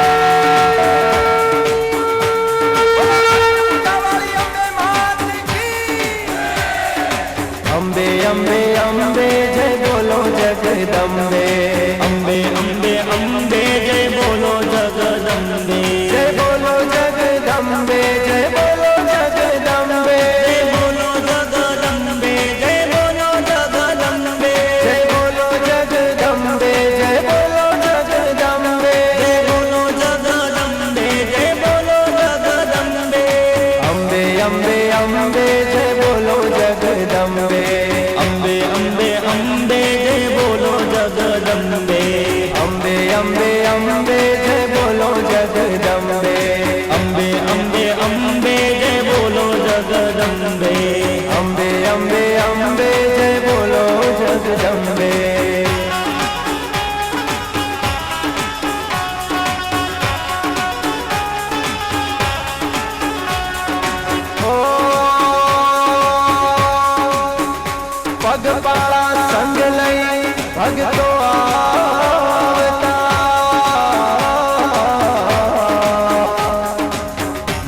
S6: अम्बे अम्बे अम्बे जय बोलो जगदम्बे,
S5: अम्बे अम्बे अम्बे जय बोलो जगदम्बे,
S6: जय बोलो जगदम्बे, जय बोलो जगदम्बे,
S5: जय बोलो जगदम्बे, जय बोलो जगदम्बे,
S6: जय बोलो जगदम्बे, जय बोलो जगदम्बे,
S5: जय बोलो जगदम्बे, जय बोलो जगदम्बे,
S6: अम्बे अम्बे अम्बे जय बोलो जगदम्बे,
S5: अम्बे अम्बे अम्बे जय बोलो जगदम्बे,
S6: अम्बे अम्बे अम्बे जय बोलो जगदम्बे,
S5: अम्बे अम्बे अम्बे जय बोलो जगदम्बे,
S6: अम्बे अम्बे अम्बे जय बोलो जगदम्बे। ओ पगपाळा संग लई भगतो आवता,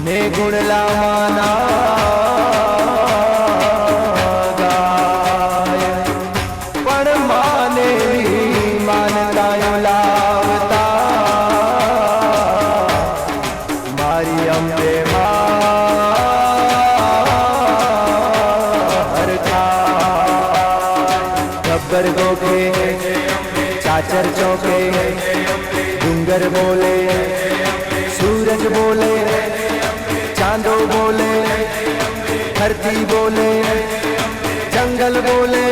S6: ने गुण लावाना गाय, पण माने मानतायो लावता, मारी अम्बे गब्बर गोखे चाचर चौके डूंगर बोले, सूरज बोले, चांदो बोले, धरती बोले, जंगल बोले,